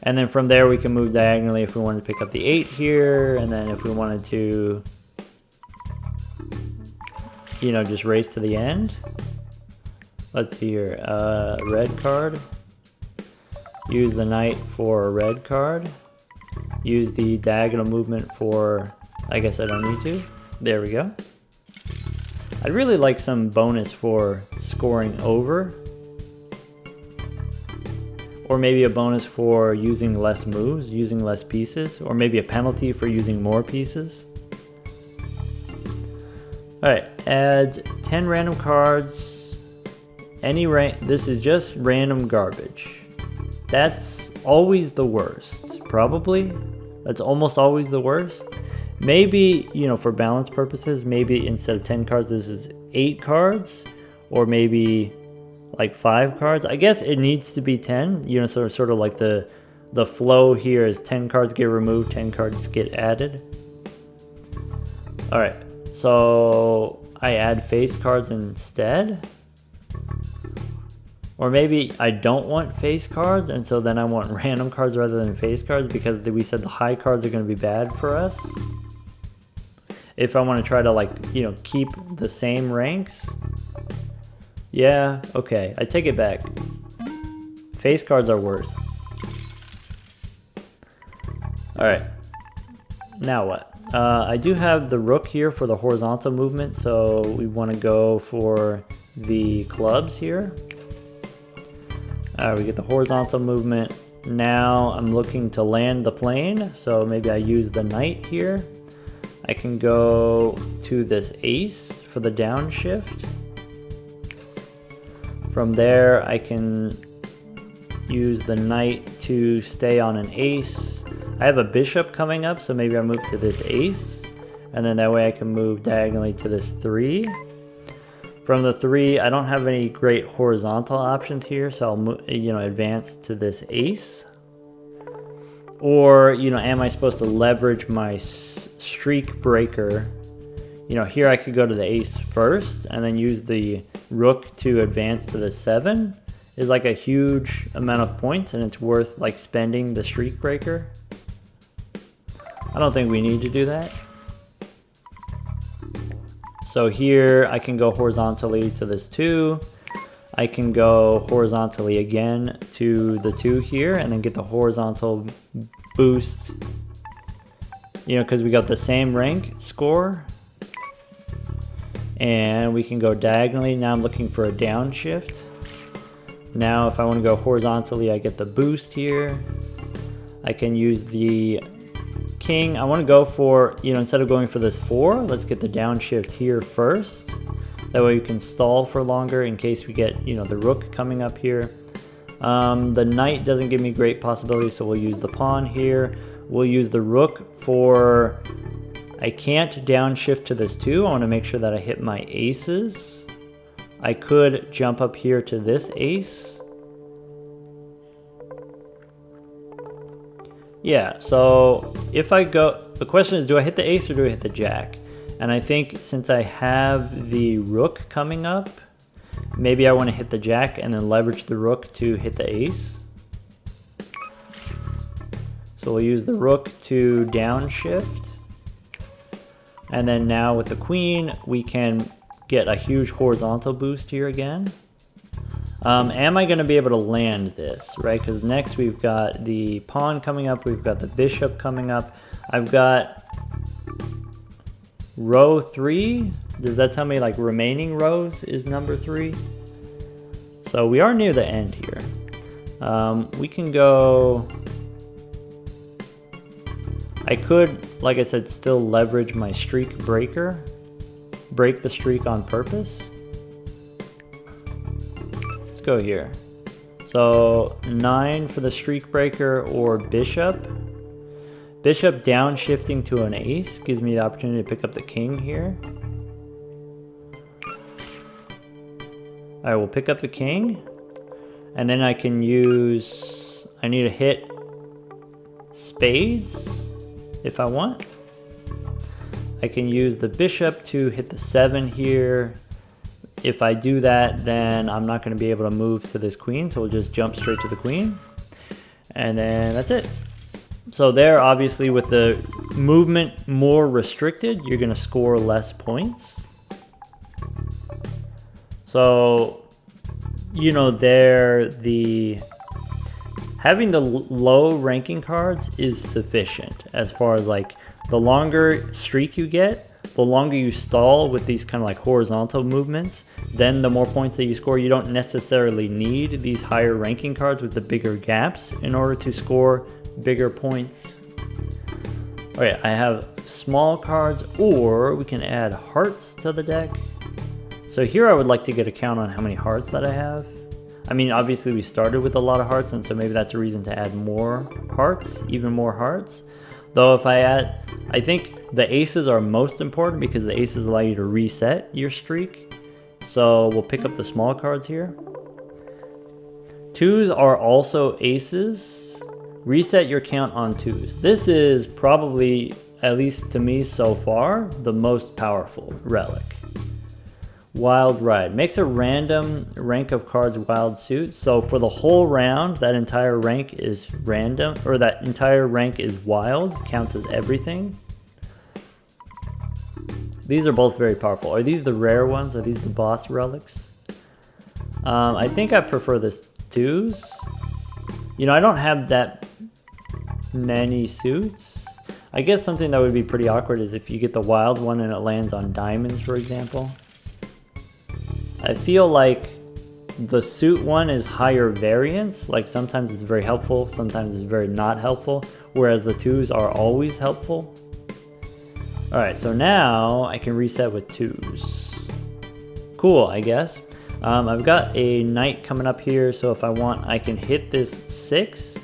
And then from there we can move diagonally if we wanted to pick up the 8 here, and then if we wanted to, you know, just race to the end. Let's see here, red card. Use the knight for a red card. Use the diagonal movement for, I guess I don't need to. There we go. I'd really like some bonus for scoring over. Or maybe a bonus for using less moves, using less pieces, or maybe a penalty for using more pieces. Alright, add 10 random cards, any rank. This is just random garbage. That's always the worst, probably. That's almost always the worst. Maybe, you know, for balance purposes, maybe instead of 10 cards, this is 8 cards, or maybe like 5 cards. I guess it needs to be 10, you know, so sort of like the flow here is 10 cards get removed, 10 cards get added. Alright, so I add face cards instead. Or maybe I don't want face cards, and so then I want random cards rather than face cards, because we said the high cards are going to be bad for us. If I want to try to, like, you know, keep the same ranks. Yeah, okay, I take it back. Face cards are worse. Alright, now what? I do have the rook here for the horizontal movement, so we want to go for the clubs here. We get the horizontal movement. Now I'm looking to land the plane, so maybe I use the knight here. I can go to this ace for the downshift. From there, I can use the knight to stay on an ace. I have a bishop coming up, so maybe I move to this ace, and then that way I can move diagonally to this 3. From the 3, I don't have any great horizontal options here, so I'll, you know, advance to this ace. Or, you know, am I supposed to leverage my streak breaker? You know, here I could go to the ace first, and then use the rook to advance to the 7. Is like a huge amount of points, and it's worth like spending the streak breaker. I don't think we need to do that. So here I can go horizontally to this 2. I can go horizontally again to the 2 here and then get the horizontal boost, you know, because we got the same rank score. And we can go diagonally. Now I'm looking for a downshift. Now if I want to go horizontally, I get the boost here. I can use the king. I want to go for, you know, instead of going for this 4, let's get the downshift here first. That way you can stall for longer in case we get, you know, the rook coming up here. The knight doesn't give me great possibilities, so we'll use the pawn here. We'll use the rook for, I can't downshift to this 2. I want to make sure that I hit my aces. I could jump up here to this ace. Yeah, so if I go, the question is, do I hit the ace or do I hit the jack? And I think since I have the rook coming up, maybe I want to hit the jack and then leverage the rook to hit the ace. So we'll use the rook to downshift. And then now with the queen, we can get a huge horizontal boost here again. Am I going to be able to land this, right? Because next we've got the pawn coming up, we've got the bishop coming up. I've got row 3. Does that tell me like remaining rows is number 3? So we are near the end here. We can go, I could, like I said, still leverage my streak breaker, break the streak on purpose. Let's go here. So 9 for the streak breaker or bishop. Bishop downshifting to an ace gives me the opportunity to pick up the king here. I will pick up the king, and then I can use, I need to hit spades if I want. I can use the bishop to hit the 7 here. If I do that, then I'm not going to be able to move to this queen, so we'll just jump straight to the queen. And then that's it. So there, obviously, with the movement more restricted, you're going to score less points. So, you know, there, having the low ranking cards is sufficient as far as like the longer streak you get, the longer you stall with these kind of like horizontal movements, then the more points that you score. You don't necessarily need these higher ranking cards with the bigger gaps in order to score bigger points. Okay, I have small cards, or we can add hearts to the deck. So here I would like to get a count on how many hearts that I have. I mean, obviously we started with a lot of hearts, and so maybe that's a reason to add more hearts, even more hearts. Though if I add, I think the aces are most important because the aces allow you to reset your streak. So we'll pick up the small cards here. 2s are also aces. Reset your count on 2s. This is probably, at least to me so far, the most powerful relic. Wild Ride. Makes a random rank of cards wild suit. So for the whole round, that entire rank is random, or that entire rank is wild, counts as everything. These are both very powerful. Are these the rare ones? Are these the boss relics? I think I prefer this 2s. You know, I don't have that many suits. I guess something that would be pretty awkward is if you get the wild one and it lands on diamonds, for example. I feel like the suit one is higher variance. Like sometimes it's very helpful, sometimes it's very not helpful, whereas the 2s are always helpful. Alright, so now I can reset with 2s. Cool, I guess. I've got a knight coming up here, so if I want, I can hit this 6,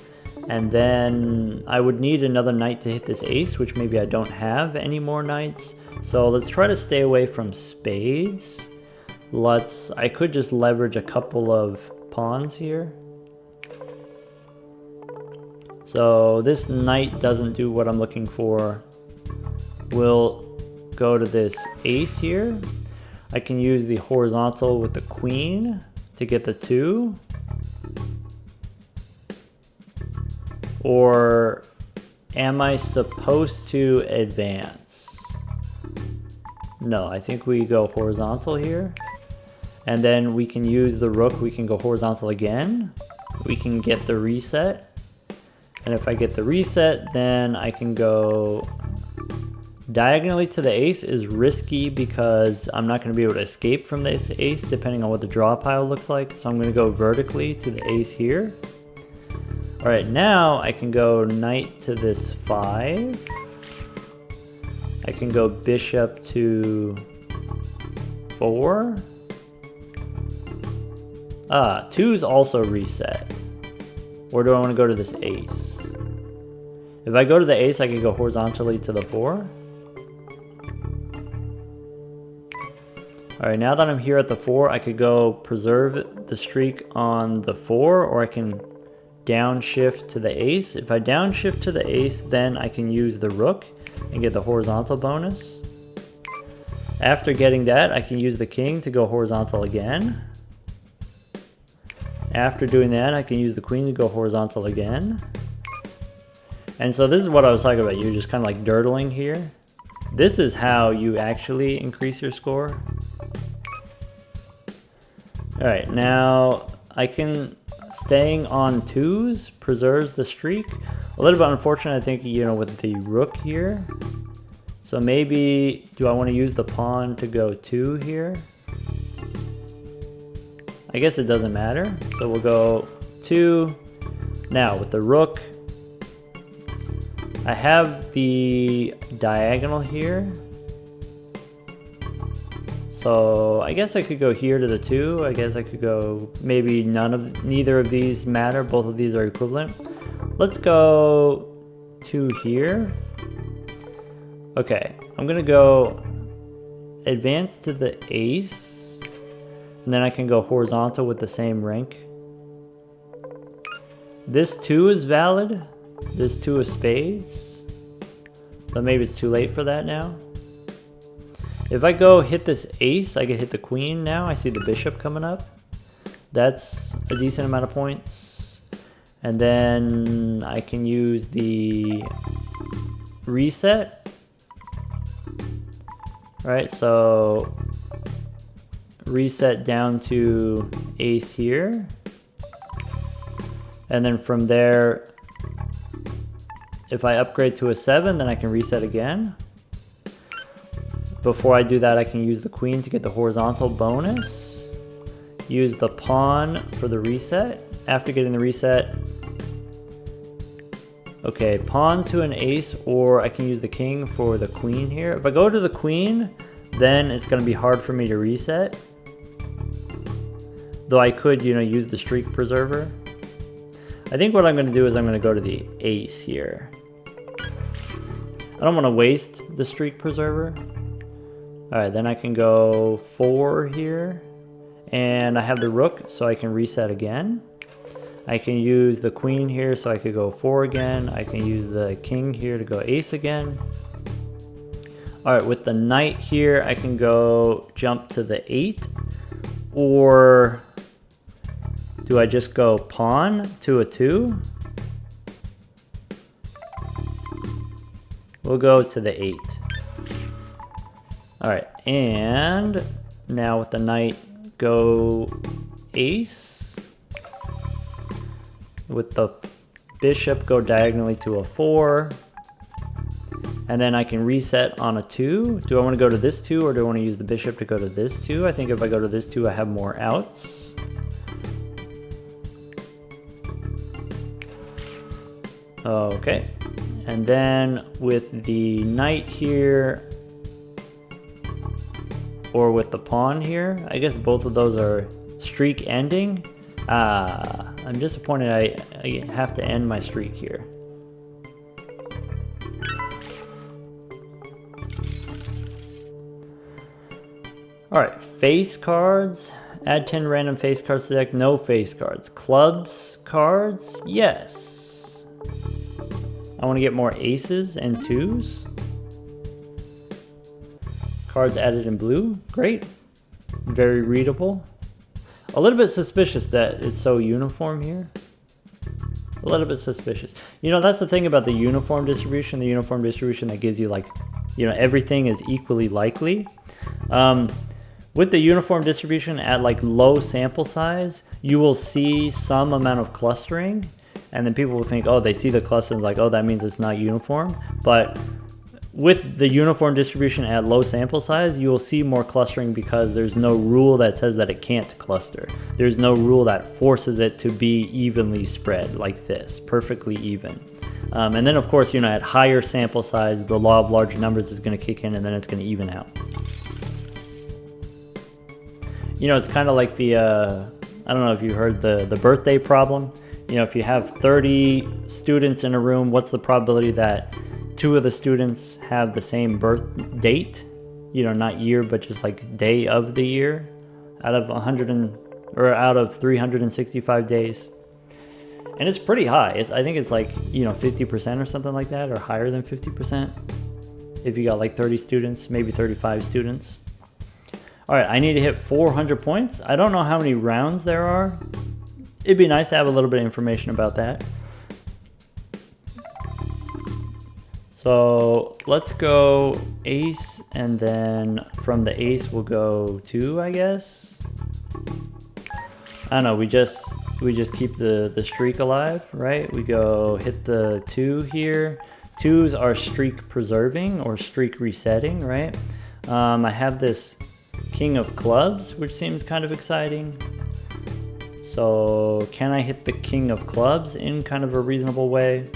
and then I would need another knight to hit this ace, which maybe I don't have any more knights. So let's try to stay away from spades. I could just leverage a couple of pawns here. So this knight doesn't do what I'm looking for. We'll go to this ace here. I can use the horizontal with the queen to get the 2. Or Am I supposed to advance? No, I think we go horizontal here. And then we can use the rook, we can go horizontal again. We can get the reset. And if I get the reset, then I can go diagonally to the ace is risky because I'm not going to be able to escape from this ace depending on what the draw pile looks like. So I'm going to go vertically to the ace here. All right, now I can go knight to this 5. I can go bishop to 4. 2 is also reset. Or do I want to go to this ace? If I go to the ace, I can go horizontally to the 4. All right, now that I'm here at the 4, I could go preserve the streak on the 4, or I can downshift to the ace. If I downshift to the ace, then I can use the rook and get the horizontal bonus. After getting that, I can use the king to go horizontal again. After doing that, I can use the queen to go horizontal again. And so this is what I was talking about. You're just kind of like dirtling here. This is how you actually increase your score. All right, now I can, staying on 2s preserves the streak. A little bit unfortunate, I think, you know, with the rook here. So maybe, do I want to use the pawn to go 2 here? I guess it doesn't matter. So we'll go 2. Now with the rook, I have the diagonal here. So I guess I could go here to the 2. I guess I could go, maybe neither of these matter. Both of these are equivalent. Let's go 2 here. Okay, I'm gonna go advance to the ace. And then I can go horizontal with the same rank. This 2 is valid. This 2 of spades. So maybe it's too late for that now. If I go hit this ace, I can hit the queen now. I see the bishop coming up. That's a decent amount of points. And then I can use the reset. All right, so reset down to ace here. And then from there, if I upgrade to a 7, then I can reset again. Before I do that, I can use the queen to get the horizontal bonus. Use the pawn for the reset. After getting the reset, okay, pawn to an ace, or I can use the king for the queen here. If I go to the queen, then it's going to be hard for me to reset. Though I could, you know, use the streak preserver. I think what I'm going to do is I'm going to go to the ace here. I don't want to waste the streak preserver. All right, then I can go 4 here. And I have the rook, so I can reset again. I can use the queen here, so I could go 4 again. I can use the king here to go ace again. All right, with the knight here, I can go jump to the 8. Or do I just go pawn to a 2? We'll go to the 8. All right, and now with the knight, go ace. With the bishop, go diagonally to a 4. And then I can reset on a 2. Do I want to go to this 2, or do I want to use the bishop to go to this 2? I think if I go to this 2, I have more outs. Okay. And then with the knight here, or with the pawn here, I guess both of those are streak ending. I'm disappointed I have to end my streak here. Alright, face cards. Add 10 random face cards to the deck. No face cards. Clubs cards? Yes. I want to get more aces and 2s. Cards added in blue. Great. Very readable. A little bit suspicious that it's so uniform here. a little bit suspicious. You know, that's the thing about the uniform distribution that gives you like, you know, everything is equally likely. With the uniform distribution at like low sample size, you will see some amount of clustering, and then people will think, oh, they see the clustering, like, oh, that means it's not uniform. But with the uniform distribution at low sample size, you will see more clustering because there's no rule that says that it can't cluster. There's no rule that forces it to be evenly spread like this, perfectly even. And then of course, you know, at higher sample size, the law of large numbers is going to kick in, and then it's going to even out. You know, it's kind of like the, I don't know if you heard the birthday problem. You know, if you have 30 students in a room, what's the probability that 2 of the students have the same birth date? You know, not year, but just like day of the year out of out of 365 days. And it's pretty high. I think it's like, you know, 50% or something like that, or higher than 50%. If you got like 30 students, maybe 35 students. All right, I need to hit 400 points. I don't know how many rounds there are. It'd be nice to have a little bit of information about that. So let's go ace, and then from the ace we'll go 2, I guess. I don't know, we just keep the streak alive, right? We go hit the 2 here. 2s are streak preserving or streak resetting, right? I have this King of Clubs, which seems kind of exciting. So can I hit the King of Clubs in kind of a reasonable way?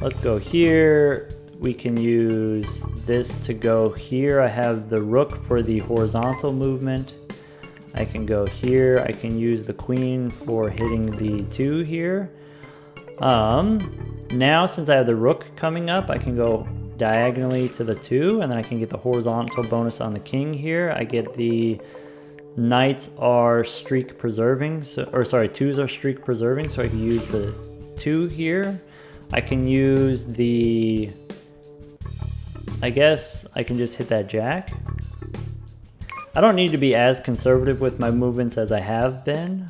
Let's go here. We can use this to go here. I have the rook for the horizontal movement. I can go here. I can use the queen for hitting the 2 here. Now since I have the rook coming up, I can go diagonally to the 2, and then I can get the horizontal bonus on the king here. I get the knights are streak preserving, or sorry, 2s are streak preserving, so I can use the 2 here. I can use the, I guess I can just hit that jack. I don't need to be as conservative with my movements as I have been,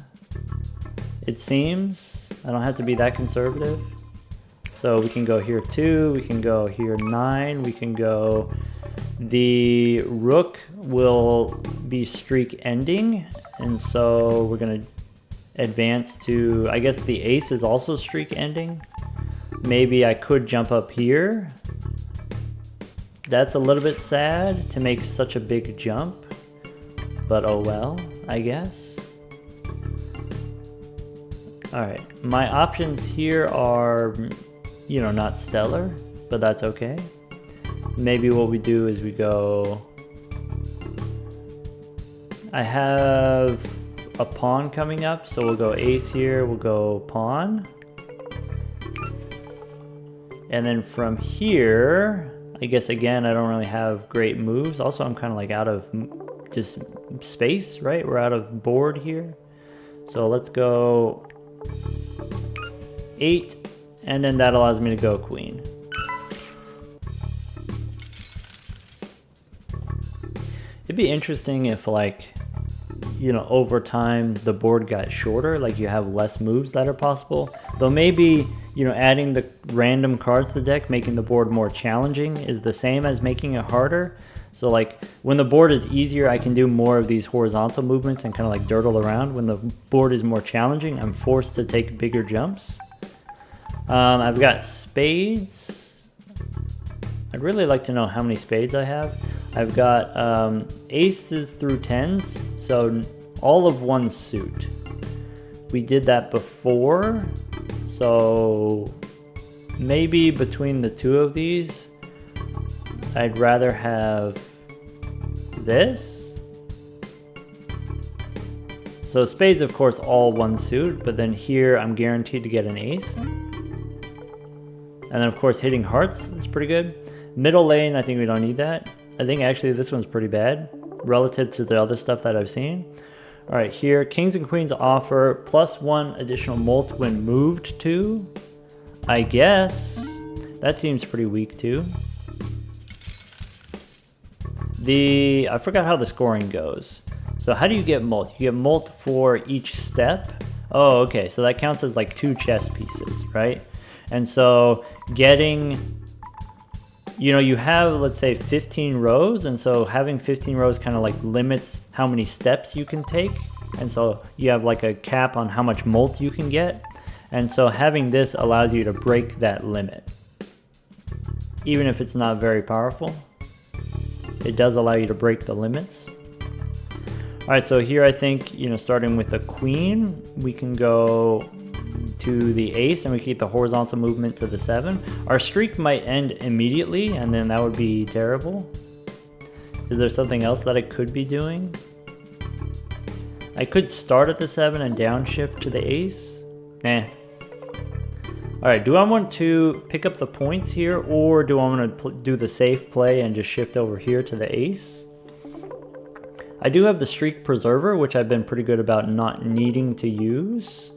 it seems. I don't have to be that conservative. So we can go here 2, we can go here 9, we can go, the rook will be streak ending, and so we're gonna advance to, I guess the ace is also streak ending. Maybe I could jump up here. That's a little bit sad to make such a big jump, but oh well, I guess. All right, my options here are, you know, not stellar, but that's okay. Maybe what we do is we go, I have a pawn coming up, so we'll go ace here, we'll go pawn. And then from here, I guess again, I don't really have great moves. Also, I'm kind of like out of just space, right? We're out of board here. So let's go 8, and then that allows me to go queen. It'd be interesting if, like, you know, over time the board got shorter, like you have less moves that are possible. Though maybe, you know, adding the random cards to the deck, making the board more challenging, is the same as making it harder. So like when the board is easier, I can do more of these horizontal movements and kind of like dirtle around. When the board is more challenging, I'm forced to take bigger jumps. I've got spades. I'd really like to know how many spades I have. I've got aces through 10s, so all of one suit. We did that before, so maybe between the 2 of these, I'd rather have this. So spades, of course, all one suit, but then here I'm guaranteed to get an ace. And then of course hitting hearts is pretty good. Middle lane, I think we don't need that. I think actually this one's pretty bad relative to the other stuff that I've seen. All right, here, kings and queens offer +1 additional molt when moved to. I guess that seems pretty weak too. I forgot how the scoring goes. So how do you get molt? You get molt for each step, Oh, okay, so that counts as like 2 chess pieces, right? And so getting, you know, you have, let's say 15 rows, and so having 15 rows kind of like limits how many steps you can take. And so you have like a cap on how much molt you can get. And so having this allows you to break that limit. Even if it's not very powerful, it does allow you to break the limits. All right, so here I think, you know, starting with the queen, we can go to the ace and we keep the horizontal movement to the 7. Our streak might end immediately and then that would be terrible. Is there something else that I could be doing? I could start at the 7 and downshift to the ace. Nah. Alright, do I want to pick up the points here, or do I want to do the safe play and just shift over here to the ace? I do have the streak preserver, which I've been pretty good about not needing to use.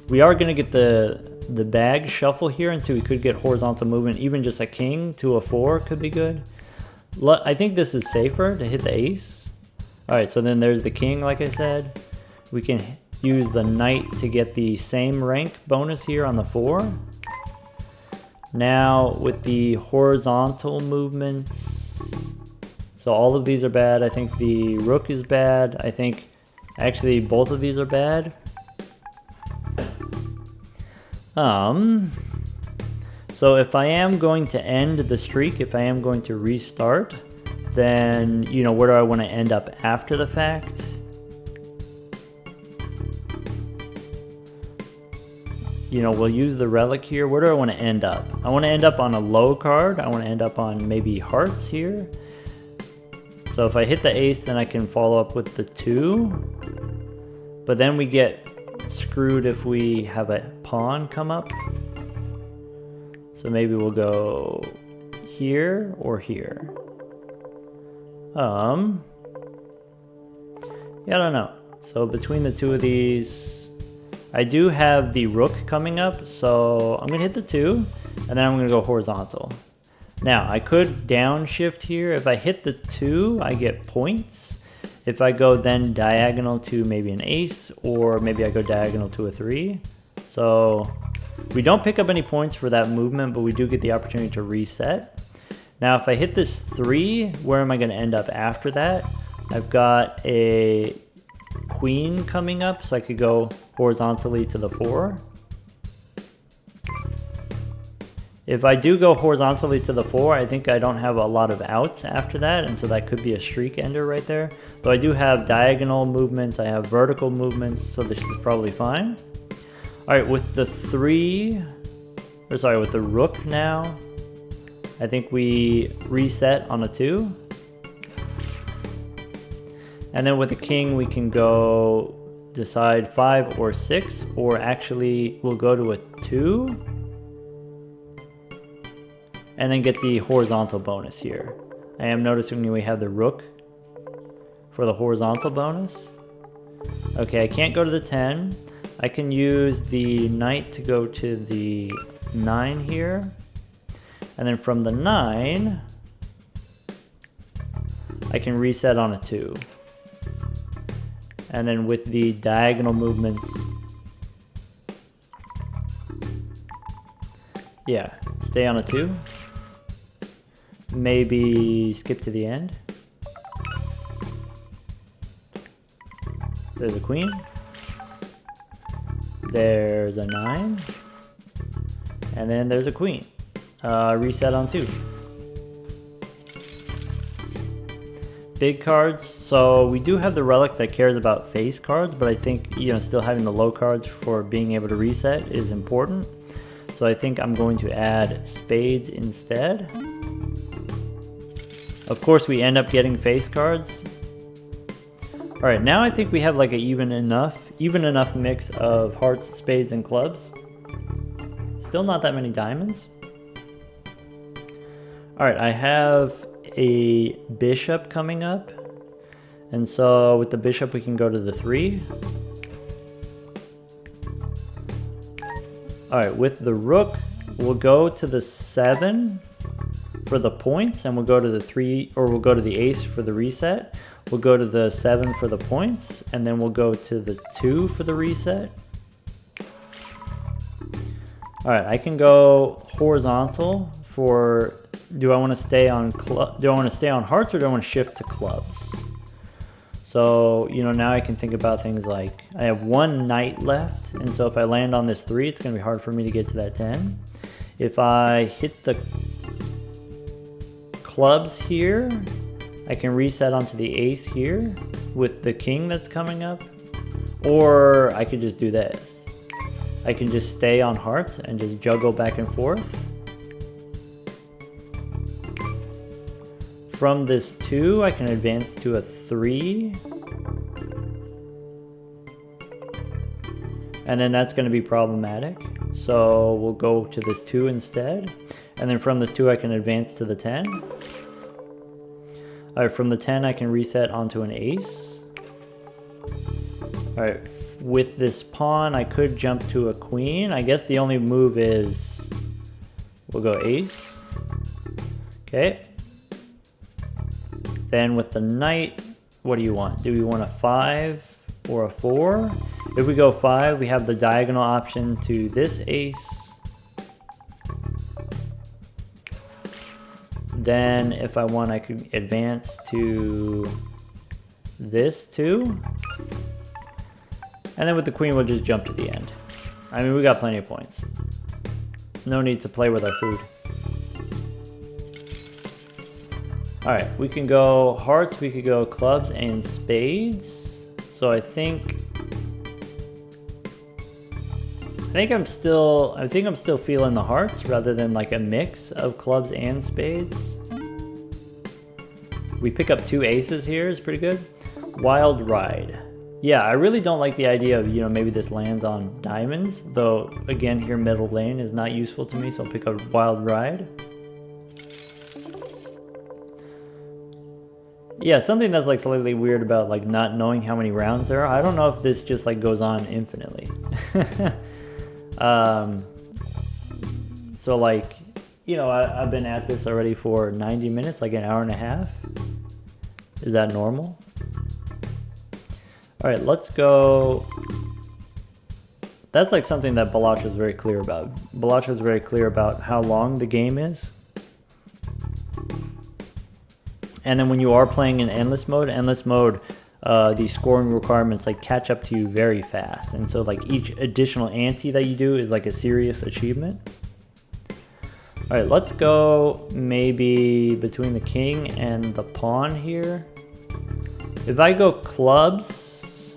We are going to get the bag shuffle here, and so we could get horizontal movement. Even just a king to a 4 could be good. I think this is safer to hit the ace. Alright, so then there's the king, like I said. We can use the knight to get the same rank bonus here on the 4. Now with the horizontal movements, so all of these are bad. I think the rook is bad. I think actually both of these are bad. So if I am going to end the streak, if I am going to restart, then, you know, where do I want to end up after the fact? You know, we'll use the relic here. Where do I want to end up? I want to end up on a low card. I want to end up on maybe hearts here. So if I hit the ace, then I can follow up with the 2. But then we get screwed if we have a pawn come up. So maybe we'll go here or here. Yeah, I don't know. So between the two of these, I do have the rook coming up, so I'm gonna hit the 2, and then I'm gonna go horizontal. Now, I could downshift here. If I hit the 2, I get points. If I go then diagonal to maybe an ace, or maybe I go diagonal to a 3. So we don't pick up any points for that movement, but we do get the opportunity to reset. Now, if I hit this 3, where am I gonna end up after that? I've got a queen coming up, so I could go horizontally to the 4. If I do go horizontally to the 4, I think I don't have a lot of outs after that, and so that could be a streak ender right there. Though I do have diagonal movements, I have vertical movements, so this is probably fine. Alright, with the with the rook now, I think we reset on a 2. And then with the king, we can go decide 5 or 6, or actually we'll go to a 2. And then get the horizontal bonus here. I am noticing we have the rook for the horizontal bonus. Okay, I can't go to the 10. I can use the knight to go to the 9 here. And then from the 9, I can reset on a 2. And then with the diagonal movements, yeah, stay on a 2. Maybe skip to the end. There's a queen. There's a 9. And then there's a queen. Reset on 2. Big cards. So we do have the relic that cares about face cards, but I think, you know, still having the low cards for being able to reset is important. So I think I'm going to add spades instead. Of course, we end up getting face cards. All right, now I think we have like a even enough mix of hearts, spades, and clubs. Still not that many diamonds. All right, I have a bishop coming up. And so with the bishop, we can go to the 3. All right, with the rook, we'll go to the 7. for the points, and we'll go to the 3, or we'll go to the ace for the reset. We'll go to the 7 for the points, and then we'll go to the 2 for the reset. All right, I can go horizontal for, do I want to stay on hearts, or do I want to shift to clubs? So, you know, now I can think about things like, I have 1 knight left, and so if I land on this 3, it's going to be hard for me to get to that 10. If I hit the clubs here, I can reset onto the ace here with the king that's coming up, or I could just do this. I can just stay on hearts and just juggle back and forth. From this 2, I can advance to a 3. And then that's going to be problematic. So we'll go to this 2 instead. And then from this 2, I can advance to the 10. All right, from the 10, I can reset onto an ace. All right, with this pawn, I could jump to a queen. I guess the only move is, we'll go ace. Okay. Then with the knight, what do you want? Do we want a 5 or a 4? If we go 5, we have the diagonal option to this ace. Then if I want, I could advance to this 2. And then with the queen, we'll just jump to the end. I mean, we got plenty of points. No need to play with our food. All right, we can go hearts, we could go clubs and spades. So I think I'm still feeling the hearts rather than like a mix of clubs and spades. We pick up 2 aces here, is pretty good. Wild ride. Yeah, I really don't like the idea of, you know, maybe this lands on diamonds, though again here middle lane is not useful to me, so I'll pick up wild ride. Yeah, something that's like slightly weird about like not knowing how many rounds there are. I don't know if this just like goes on infinitely. So like, you know, I've been at this already for 90 minutes, like an hour and a half. Is that normal? All right, let's go. That's like something that Balatro is very clear about. Balatro is very clear about how long the game is. And then when you are playing in endless mode, the scoring requirements like catch up to you very fast. And so like each additional ante that you do is like a serious achievement. All right, let's go maybe between the king and the pawn here. If I go clubs,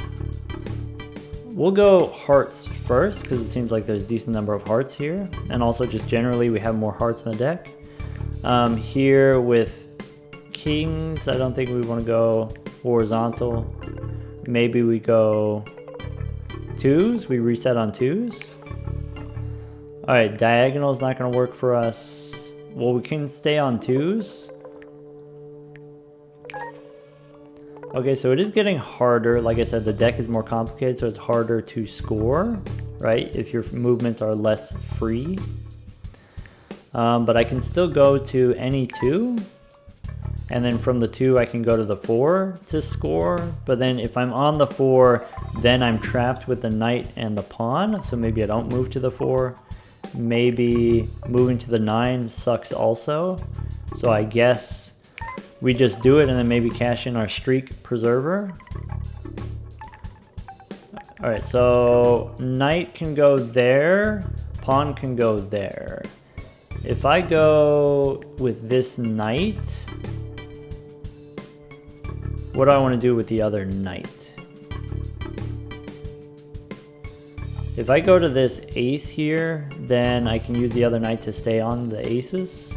we'll go hearts first because it seems like there's a decent number of hearts here. And also just generally we have more hearts in the deck. Here with kings, I don't think we want to go horizontal. Maybe we go 2s, we reset on 2s. All right, diagonal is not going to work for us. Well, we can stay on 2s. Okay, so it is getting harder. Like I said, the deck is more complicated, so it's harder to score, right? If your movements are less free. But I can still go to any 2. And then from the 2, I can go to the 4 to score. But then if I'm on the 4, then I'm trapped with the knight and the pawn. So maybe I don't move to the 4. Maybe moving to the 9 sucks also. So I guess we just do it and then maybe cash in our streak preserver. All right, so knight can go there. Pawn can go there. If I go with this knight, what do I want to do with the other knight? If I go to this ace here, then I can use the other knight to stay on the aces.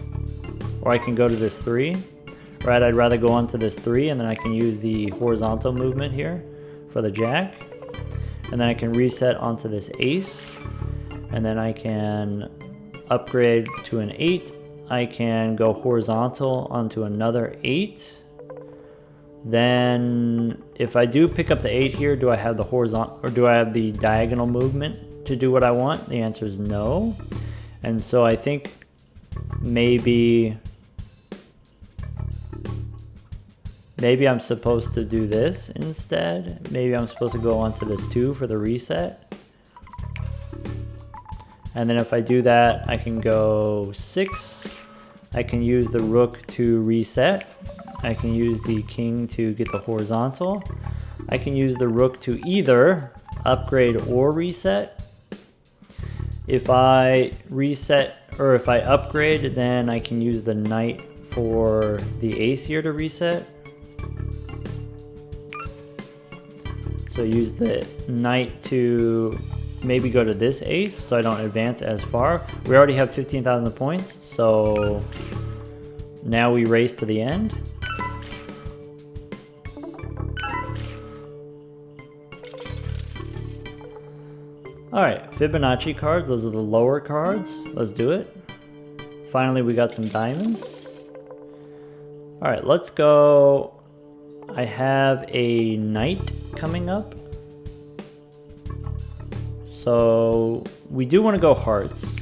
Or I can go to this 3. Right, I'd rather go on to this 3 and then I can use the horizontal movement here for the jack. And then I can reset onto this ace. And then I can upgrade to an 8. I can go horizontal onto another 8. Then if I do pick up the 8 here, do I have the horizontal or do I have the diagonal movement to do what I want? The answer is no. And so I think maybe Maybe I'm supposed to do this instead. Maybe I'm supposed to go onto this 2 for the reset. And then if I do that, I can go 6. I can use the rook to reset. I can use the king to get the horizontal. I can use the rook to either upgrade or reset. If I reset, or if I upgrade, then I can use the knight for the ace here to reset. So use the knight to maybe go to this ace so I don't advance as far. We already have 15,000 points, so now we race to the end. Alright, Fibonacci cards, those are the lower cards. Let's do it. Finally, we got some diamonds. Alright, let's go. I have a knight coming up. So we do want to go hearts.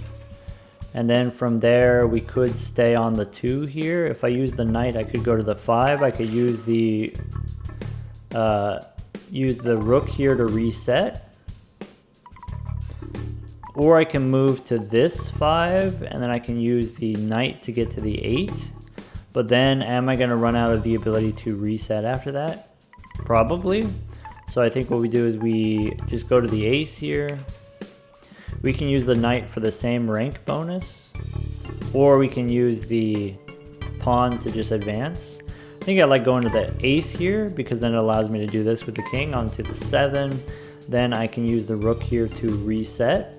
And then from there, we could stay on the 2 here. If I use the knight, I could go to the 5. I could use the rook here to reset. Or I can move to this 5, and then I can use the knight to get to the 8. But then, am I going to run out of the ability to reset after that? Probably. So I think what we do is we just go to the ace here. We can use the knight for the same rank bonus. Or we can use the pawn to just advance. I think I like going to the ace here, because then it allows me to do this with the king onto the 7. Then I can use the rook here to reset.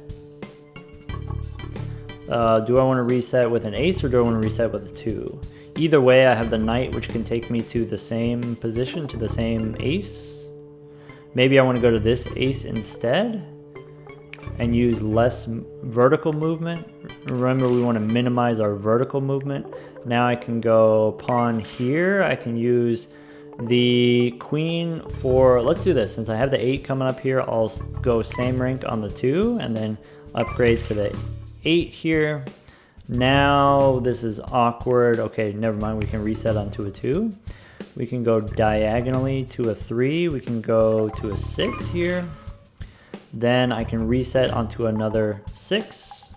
Do I want to reset with an ace, or do I want to reset with a 2? Either way, I have the knight, which can take me to the same position, to the same ace. Maybe I want to go to this ace instead and use less vertical movement. Remember, we want to minimize our vertical movement. Now I can go pawn here. I can use the queen for, let's do this. Since I have the 8 coming up here, I'll go same rank on the 2 and then upgrade to the 8 here. Now this is awkward. Okay, never mind. We can reset onto a 2. We can go diagonally to a 3. We can go to a 6 here. Then I can reset onto another 6.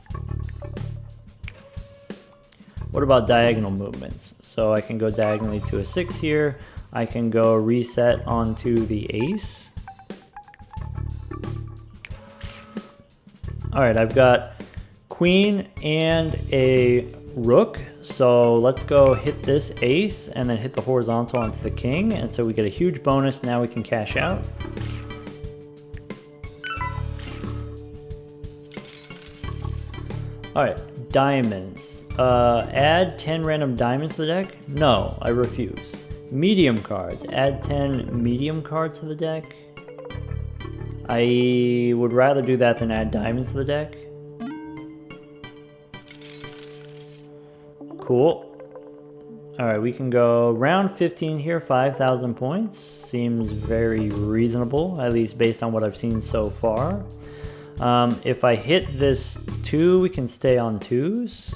What about diagonal movements? So I can go diagonally to a 6 here. I can go reset onto the ace. All right, I've got queen and a rook. So let's go hit this ace and then hit the horizontal onto the king. And so we get a huge bonus. Now we can cash out. All right, diamonds. Add 10 random diamonds to the deck? No, I refuse. Medium cards. Add 10 medium cards to the deck. I would rather do that than add diamonds to the deck. Cool. Alright, we can go round 15 here, 5,000 points. Seems very reasonable, at least based on what I've seen so far. If I hit this 2, we can stay on 2s.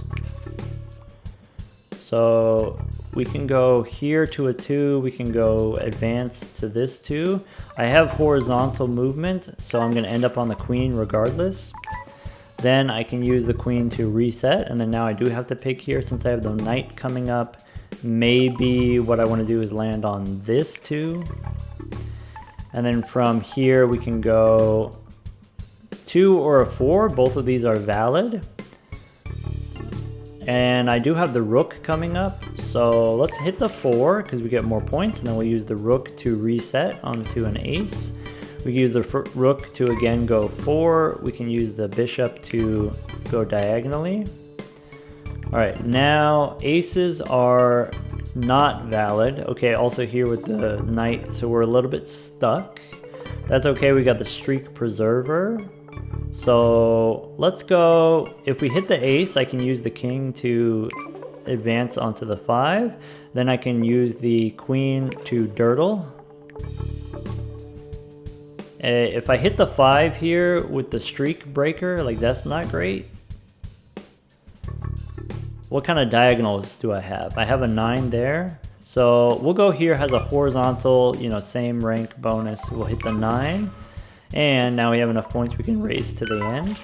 So we can go here to a 2, we can go advance to this 2. I have horizontal movement, so I'm going to end up on the queen regardless. Then I can use the queen to reset, and then now I do have to pick here since I have the knight coming up. Maybe what I want to do is land on this 2. And then from here we can go 2 or a 4. Both of these are valid. And I do have the rook coming up, so let's hit the 4 because we get more points, and then we'll use the rook to reset onto an ace. We can use the rook to again go 4. We can use the bishop to go diagonally. All right, now aces are not valid. Okay, also here with the knight, so we're a little bit stuck. That's okay, we got the streak preserver. So let's go, if we hit the ace, I can use the king to advance onto the 5. Then I can use the queen to dirtle. If I hit the 5 here with the streak breaker, like that's not great. What kind of diagonals do I have? I have a 9 there. So we'll go here, has a horizontal, you know, same rank bonus. We'll hit the 9. And now we have enough points we can race to the end.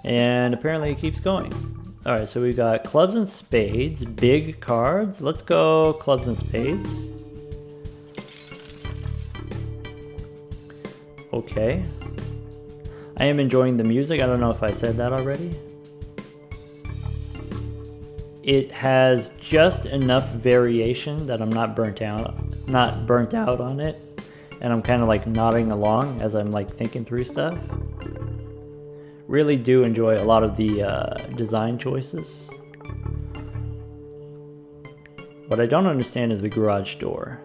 And apparently it keeps going. All right, so we got clubs and spades, big cards. Let's go clubs and spades. Okay. I am enjoying the music. I don't know if I said that already. It has just enough variation that I'm not burnt out on it. And I'm kind of like nodding along as I'm like thinking through stuff. Really do enjoy a lot of the design choices. What I don't understand is the garage door.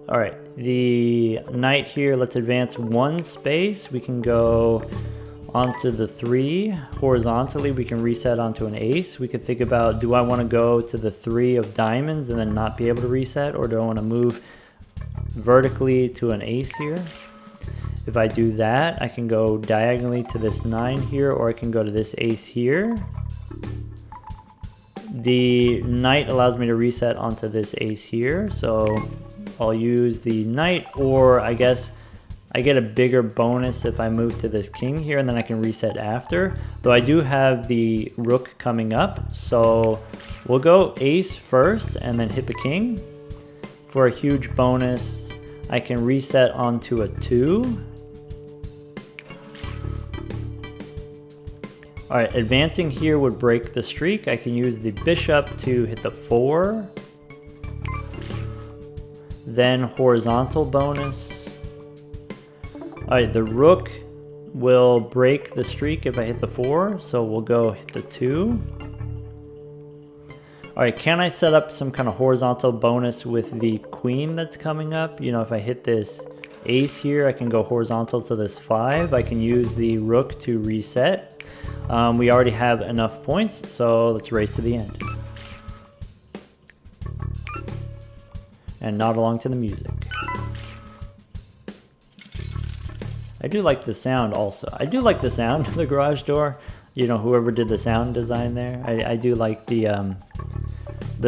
All right, the knight here, let's advance 1 space. We can go onto the 3. Horizontally, we can reset onto an ace. We could think about, do I want to go to the 3 of diamonds and then not be able to reset? Or do I want to move vertically to an ace here? If I do that, I can go diagonally to this 9 here, or I can go to this ace here. The knight allows me to reset onto this ace here, so I'll use the knight, or I guess I get a bigger bonus if I move to this king here, and then I can reset after. Though I do have the rook coming up, so we'll go ace first and then hit the king. For a huge bonus, I can reset onto a 2. All right, advancing here would break the streak. I can use the bishop to hit the 4. Then horizontal bonus. All right, the rook will break the streak if I hit the 4, so we'll go hit the 2. All right, can I set up some kind of horizontal bonus with the queen that's coming up? You know, if I hit this ace here, I can go horizontal to this 5. I can use the rook to reset. We already have enough points, so let's race to the end. And nod along to the music. I do like the sound also. I do like the sound of the garage door. You know, whoever did the sound design there. I do like the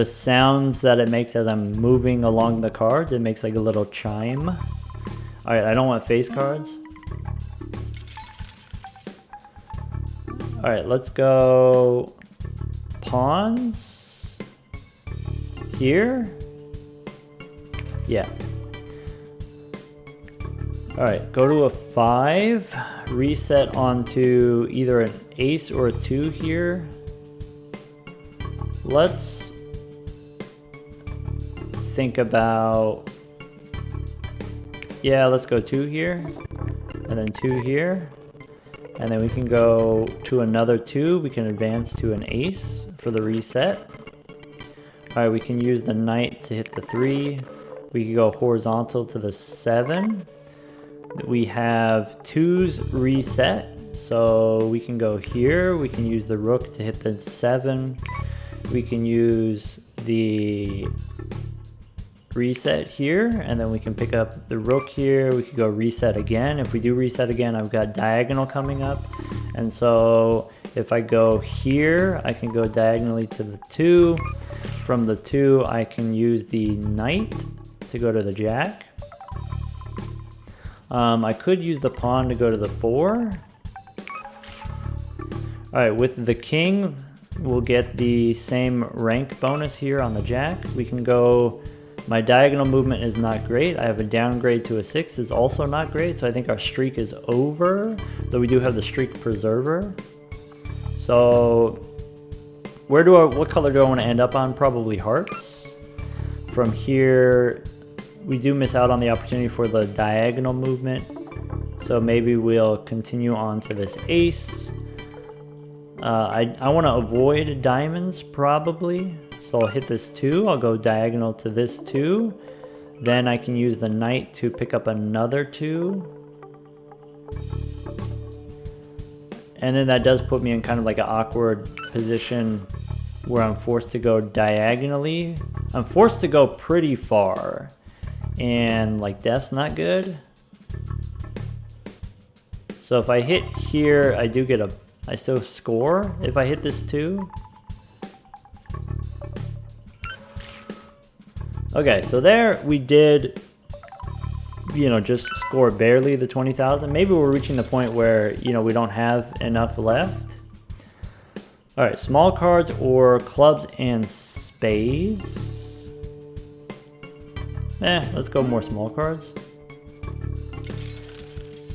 sounds that it makes as I'm moving along the cards. It makes like a little chime. All right, I don't want face cards. All right, let's go pawns here. Yeah. All right, go to a 5, reset onto either an ace or a 2 here. Let's think about, yeah, let's go 2 here, and then 2 here. And then we can go to another 2. We can advance to an ace for the reset. All right, we can use the knight to hit the 3. We can go horizontal to the 7. We have 2's reset, so we can go here. We can use the rook to hit the 7. We can use the reset here, and then we can pick up the rook here. We could go reset again. If we do reset again, I've got diagonal coming up, and so if I go here, I can go diagonally to the 2. From the 2, I can use the knight to go to the jack. I could use the pawn to go to the 4. All right, with the king, we'll get the same rank bonus here on the jack. We can go, my diagonal movement is not great. I have a downgrade to a 6 is also not great, so I think our streak is over, though we do have the streak preserver. So what color do I want to end up on? Probably hearts. From here, we do miss out on the opportunity for the diagonal movement, so maybe we'll continue on to this ace. I want to avoid diamonds probably, so I'll hit this 2. I'll go diagonal to this 2. Then I can use the knight to pick up another 2. And then that does put me in kind of like an awkward position where I'm forced to go diagonally. I'm forced to go pretty far, and like that's not good. So if I hit here, I do get I still score if I hit this too. Okay, so there we did, you know, just score barely the 20,000. Maybe we're reaching the point where, you know, we don't have enough left. All right, small cards or clubs and spades. Let's go more small cards.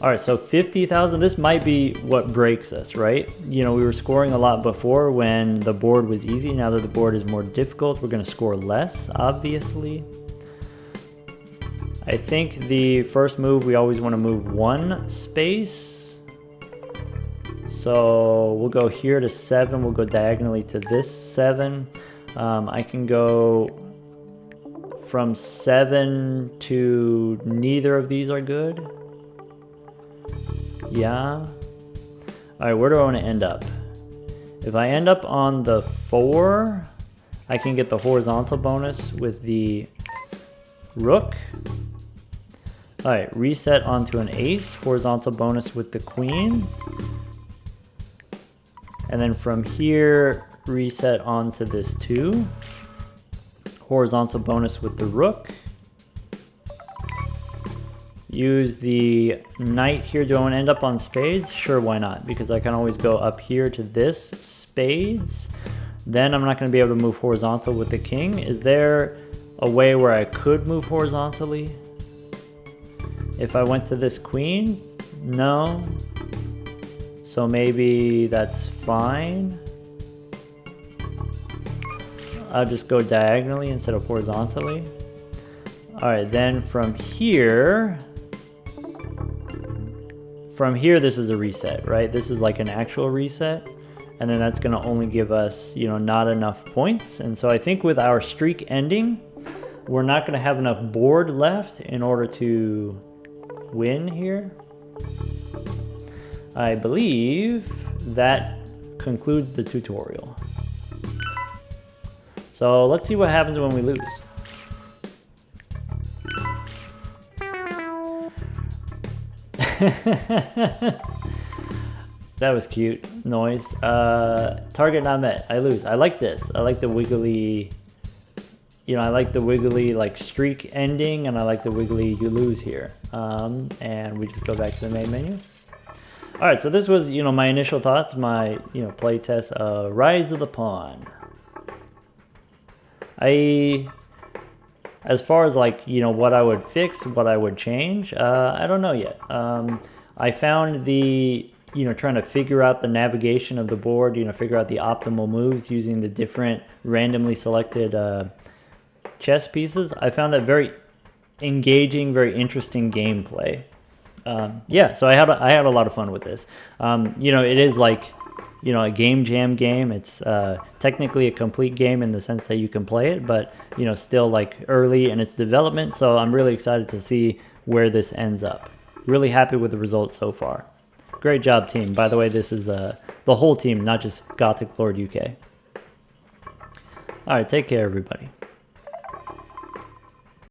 All right, so 50,000, this might be what breaks us, right? You know, we were scoring a lot before when the board was easy. Now that the board is more difficult, we're gonna score less, obviously. I think the first move, we always wanna move one space. So we'll go here to 7, we'll go diagonally to this 7. I can go from 7 to neither of these are good. Yeah. All right, where do I want to end up? If I end up on the 4, I can get the horizontal bonus with the rook. All right, reset onto an ace, horizontal bonus with the queen. And then from here, reset onto this 2. Horizontal bonus with the rook. Use the knight here. Do I want to end up on spades? Sure, why not? Because I can always go up here to this spades. Then I'm not going to be able to move horizontal with the king. Is there a way where I could move horizontally? If I went to this queen? No. So maybe that's fine. I'll just go diagonally instead of horizontally. All right, then from here, this is a reset, right? This is like an actual reset. And then that's gonna only give us, you know, not enough points. And so I think with our streak ending, we're not gonna have enough board left in order to win here. I believe that concludes the tutorial. So let's see what happens when we lose. That was cute noise. Target not met. I lose. I like this. I like the wiggly, you know, I like the wiggly like streak ending, and I like the wiggly you lose here. And we just go back to the main menu. All right, so this was, you know, my initial thoughts, my, you know, play test of Rise of the Pawn. As far as like, you know, what I would fix, what I would change, I don't know yet. I found the, you know, trying to figure out the navigation of the board, you know, figure out the optimal moves using the different randomly selected chess pieces. I found that very engaging, very interesting gameplay. Yeah, so I had a lot of fun with this. You know, it is like, you know, a game jam game. It's technically a complete game in the sense that you can play it, but, you know, still like early in its development. So I'm really excited to see where this ends up. Really happy with the results so far. Great job, team. By the way, this is the whole team, not just Gothic Lord UK. All right, take care, everybody.